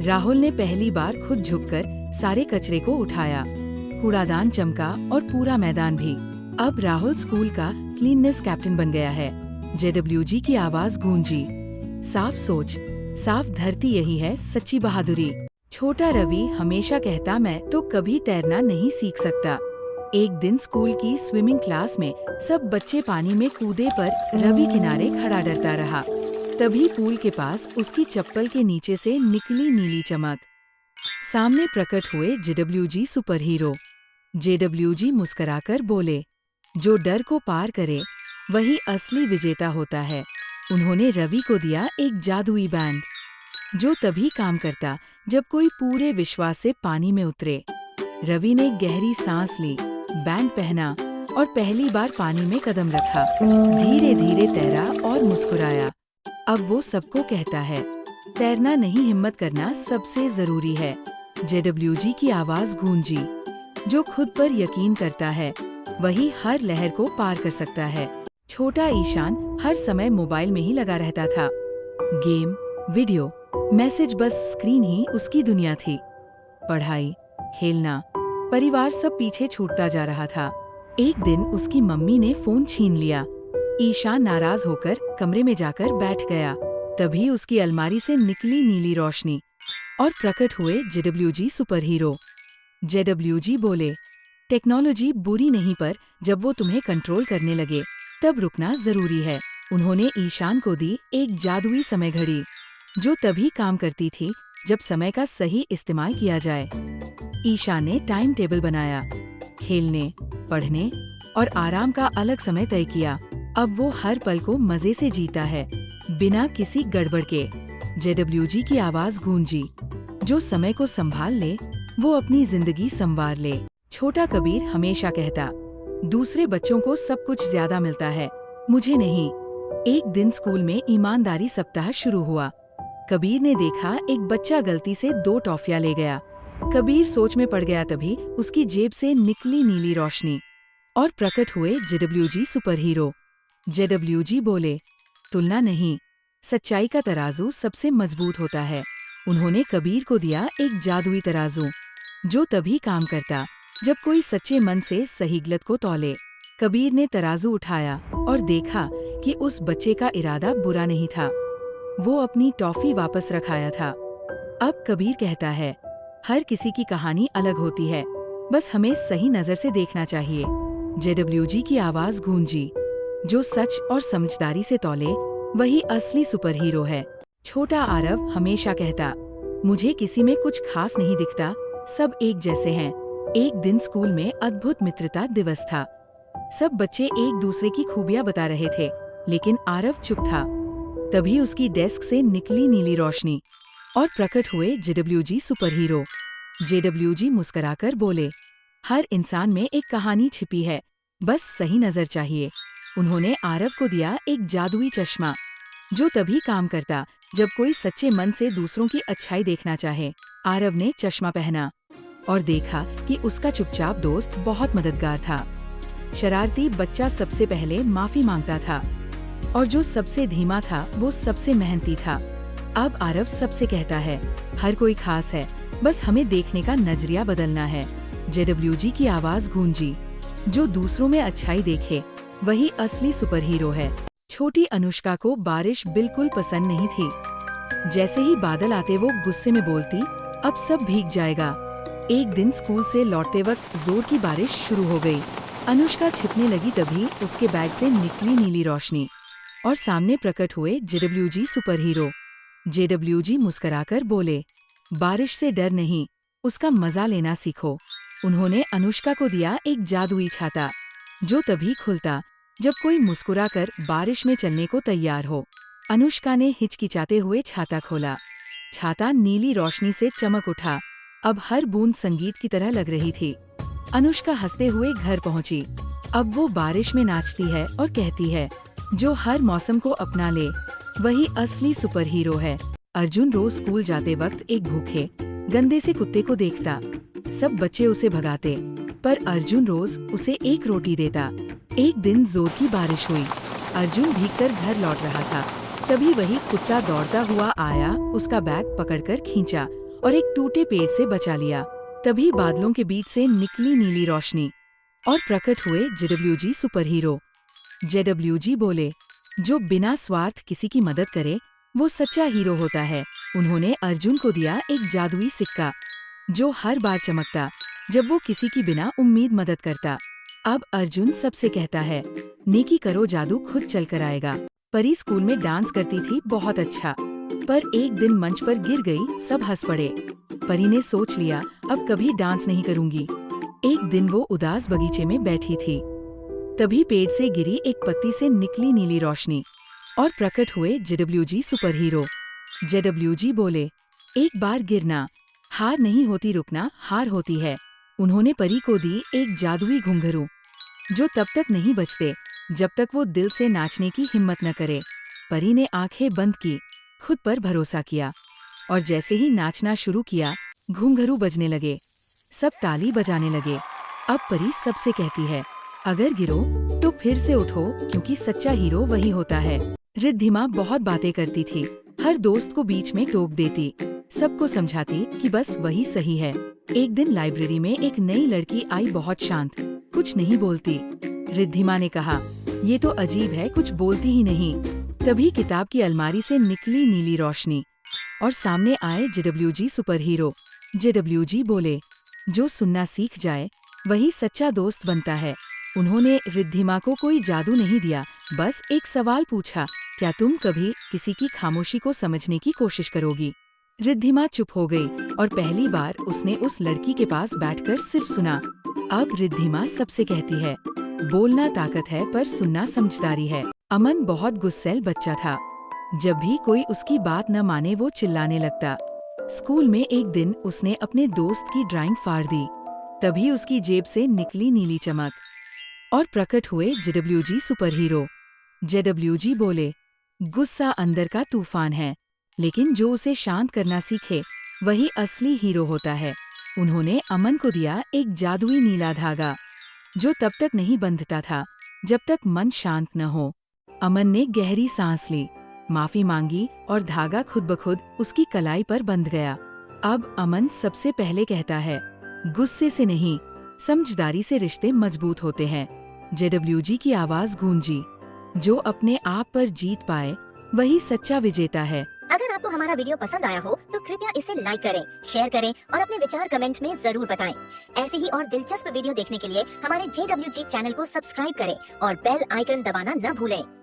Speaker 1: राहुल ने पहली बार खुद झुककर सारे कचरे को उठाया। कूड़ादान चमका और पूरा मैदान भी। अब राहुल स्कूल का क्लीननेस कैप्टन बन गया है। जेडब्ल्यूजी की आवाज गूंजी, साफ सोच, साफ धरती, यही है सच्ची बहादुरी। छोटा रवि हमेशा कहता, मैं तो कभी तैरना नहीं सीख सकता। एक दिन स्कूल की स्विमिंग क्लास में सब बच्चे पानी में कूदे, पर रवि किनारे खड़ा डरता रहा। तभी पूल के पास उसकी चप्पल के नीचे से निकली नीली चमक। सामने प्रकट हुए जेडब्ल्यूजी सुपर हीरो। जेडब्ल्यूजी मुस्कुराकर बोले, जो डर को पार करे वही असली विजेता होता है। उन्होंने रवि को दिया एक जादुई बैंड, जो तभी काम करता जब कोई पूरे विश्वास से पानी में उतरे। रवि ने गहरी सांस ली, बैंड पहना और पहली बार पानी में कदम रखा। धीरे धीरे तैरा और मुस्कुराया। अब वो सबको कहता है, तैरना नहीं, हिम्मत करना सबसे जरूरी है। जेडब्ल्यूजी की आवाज गूंजी, जो खुद पर यकीन करता है वही हर लहर को पार कर सकता है। छोटा ईशान हर समय मोबाइल में ही लगा रहता था। गेम, वीडियो, मैसेज, बस स्क्रीन ही उसकी दुनिया थी। पढ़ाई, खेलना, परिवार सब पीछे छूटता जा रहा था। एक दिन उसकी मम्मी ने फोन छीन लिया। ईशान नाराज होकर कमरे में जाकर बैठ गया। तभी उसकी अलमारी से निकली नीली रोशनी और प्रकट हुए जेडब्ल्यूजी सुपर हीरो। जेडब्ल्यूजी बोले, टेक्नोलॉजी बुरी नहीं, पर जब वो तुम्हें कंट्रोल करने लगे तब रुकना जरूरी है। उन्होंने ईशान को दी एक जादुई समय घड़ी, जो तभी काम करती थी जब समय का सही इस्तेमाल किया जाए। ईशान ने टाइम टेबल बनाया, खेलने, पढ़ने और आराम का अलग समय तय किया। अब वो हर पल को मजे से जीता है, बिना किसी गड़बड़ के। जेडब्ल्यूजी की आवाज गूंजी, जो समय को संभाल ले वो अपनी जिंदगी संवार ले। छोटा कबीर हमेशा कहता, दूसरे बच्चों को सब कुछ ज्यादा मिलता है, मुझे नहीं। एक दिन स्कूल में ईमानदारी सप्ताह शुरू हुआ। कबीर ने देखा एक बच्चा गलती से 2 टॉफियां ले गया। कबीर सोच में पड़ गया। तभी उसकी जेब से निकली नीली रोशनी और प्रकट हुए जेडब्ल्यूजी सुपर हीरो। जेडब्ल्यूजी बोले, तुलना नहीं, सच्चाई का तराजू सबसे मजबूत होता है। उन्होंने कबीर को दिया एक जादुई तराजू, जो तभी काम करता जब कोई सच्चे मन से सही गलत को तौले। कबीर ने तराजू उठाया और देखा कि उस बच्चे का इरादा बुरा नहीं था। वो अपनी टॉफी वापस रखाया था। अब कबीर कहता है, हर किसी की कहानी अलग होती है, बस हमें सही नजर से देखना चाहिए। जेडब्ल्यूजी की आवाज गूंजी, जो सच और समझदारी से तौले वही असली सुपर हीरो है। छोटा आरव हमेशा कहता, मुझे किसी में कुछ खास नहीं दिखता, सब एक जैसे हैं। एक दिन स्कूल में अद्भुत मित्रता दिवस था। सब बच्चे एक दूसरे की खूबियां बता रहे थे, लेकिन आरव चुप था। तभी उसकी डेस्क से निकली नीली रोशनी और प्रकट हुए जेडब्ल्यूजी सुपर हीरो। जेडब्ल्यूजी मुस्कुराकर बोले, हर इंसान में एक कहानी छिपी है, बस सही नजर चाहिए। उन्होंने आरव को दिया एक जादुई चश्मा, जो तभी काम करता जब कोई सच्चे मन से दूसरों की अच्छाई देखना चाहे। आरव ने चश्मा पहना और देखा कि उसका चुपचाप दोस्त बहुत मददगार था। शरारती बच्चा सबसे पहले माफी मांगता था और जो सबसे धीमा था वो सबसे मेहनती था। अब आरव सबसे कहता है, हर कोई खास है, बस हमें देखने का नजरिया बदलना है। जेडब्ल्यूजी की आवाज गूंजी, जो दूसरों में अच्छाई देखे वही असली सुपर हीरो है। छोटी अनुष्का को बारिश बिल्कुल पसंद नहीं थी। जैसे ही बादल आते वो गुस्से में बोलती, अब सब भीग जाएगा। एक दिन स्कूल से लौटते वक्त जोर की बारिश शुरू हो गई। अनुष्का छिपने लगी, तभी उसके बैग से निकली नीली रोशनी और सामने प्रकट हुए जेडब्ल्यूजी सुपर हीरो। जेडब्ल्यूजी मुस्कुराकर बोले, बारिश से डर नहीं, उसका मजा लेना सीखो। उन्होंने अनुष्का को दिया एक जादुई छाता, जो तभी खुलता जब कोई मुस्कुराकर बारिश में चलने को तैयार हो। अनुष्का ने हिचकिचाते हुए छाता खोला। छाता नीली रोशनी से चमक उठा। अब हर बूंद संगीत की तरह लग रही थी। अनुष्का हंसते हुए घर पहुंची। अब वो बारिश में नाचती है और कहती है, जो हर मौसम को अपना ले वही असली सुपर हीरो है। अर्जुन रोज स्कूल जाते वक्त एक भूखे गंदे से कुत्ते को देखता। सब बच्चे उसे भगाते, पर अर्जुन रोज उसे एक रोटी देता। एक दिन जोर की बारिश हुई। अर्जुन भीगकर घर लौट रहा था। तभी वही कुत्ता दौड़ता हुआ आया, उसका बैग पकड़कर खींचा और एक टूटे पेड़ से बचा लिया। तभी बादलों के बीच से निकली नीली रोशनी और प्रकट हुए जेडब्ल्यूजी सुपर हीरो। जेडब्ल्यूजी बोले, जो बिना स्वार्थ किसी की मदद करे वो सच्चा हीरो होता है। उन्होंने अर्जुन को दिया एक जादुई सिक्का, जो हर बार चमकता जब वो किसी की बिना उम्मीद मदद करता। अब अर्जुन सबसे कहता है, नेकी करो, जादू खुद चल कर आएगा। परी स्कूल में डांस करती थी, बहुत अच्छा, पर एक दिन मंच पर गिर गई, सब हंस पड़े। परी ने सोच लिया, अब कभी डांस नहीं करूंगी। एक दिन वो उदास बगीचे में बैठी थी। तभी पेड़ से गिरी एक पत्ती से निकली नीली रोशनी और प्रकट हुए जेडब्ल्यूजी सुपर हीरो। जेडब्ल्यूजी बोले, एक बार गिरना, हार नहीं होती, रुकना हार होती है। उन्होंने परी को दी एक जादुई घुंघरू, जो तब तक नहीं बजते जब तक वो दिल से नाचने की हिम्मत न करे। परी ने आंखें बंद की, खुद पर भरोसा किया और जैसे ही नाचना शुरू किया, घुंघरू बजने लगे। सब ताली बजाने लगे। अब परी सबसे कहती है, अगर गिरो तो फिर से उठो, क्योंकि सच्चा हीरो वही होता है। रिद्धिमा बहुत बातें करती थी, हर दोस्त को बीच में टोक देती, सबको समझाती कि बस वही सही है। एक दिन लाइब्रेरी में एक नई लड़की आई, बहुत शांत, कुछ नहीं बोलती। रिद्धिमा ने कहा, ये तो अजीब है, कुछ बोलती ही नहीं। तभी किताब की अलमारी से निकली नीली रोशनी और सामने आए जेडब्ल्यूजी सुपर हीरो। जेडब्ल्यूजी बोले, जो सुनना सीख जाए वही सच्चा दोस्त बनता है। उन्होंने रिद्धिमा को कोई जादू नहीं दिया, बस एक सवाल पूछा, क्या तुम कभी किसी की खामोशी को समझने की कोशिश करोगी? रिद्धिमा चुप हो गई और पहली बार उसने उस लड़की के पास बैठकर सिर्फ सुना। अब रिद्धिमा सबसे कहती है, बोलना ताकत है पर सुनना समझदारी है। अमन बहुत गुस्सैल बच्चा था। जब भी कोई उसकी बात न माने वो चिल्लाने लगता। स्कूल में एक दिन उसने अपने दोस्त की ड्राइंग फाड़ दी। तभी उसकी जेब से निकली नीली चमक और प्रकट हुए जेडब्ल्यूजी सुपर हीरो। जेडब्ल्यूजी बोले, गुस्सा अंदर का तूफान है, लेकिन जो उसे शांत करना सीखे वही असली हीरो होता है। उन्होंने अमन को दिया एक जादुई नीला धागा, जो तब तक नहीं बंधता था जब तक मन शांत न हो। अमन ने गहरी सांस ली माफी मांगी और धागा खुद ब खुद उसकी कलाई पर बंध गया। अब अमन सबसे पहले कहता है, गुस्से से नहीं, समझदारी से रिश्ते मजबूत होते हैं। जेडब्ल्यूजी की आवाज गूंजी, जो अपने आप पर जीत पाए वही सच्चा विजेता है।
Speaker 2: अगर आपको हमारा वीडियो पसंद आया हो तो कृपया इसे लाइक करें, शेयर करें और अपने विचार कमेंट में जरूर बताएं। ऐसे ही और दिलचस्प वीडियो देखने के लिए हमारे JWG चैनल को सब्सक्राइब करें और बेल आइकन दबाना न भूलें।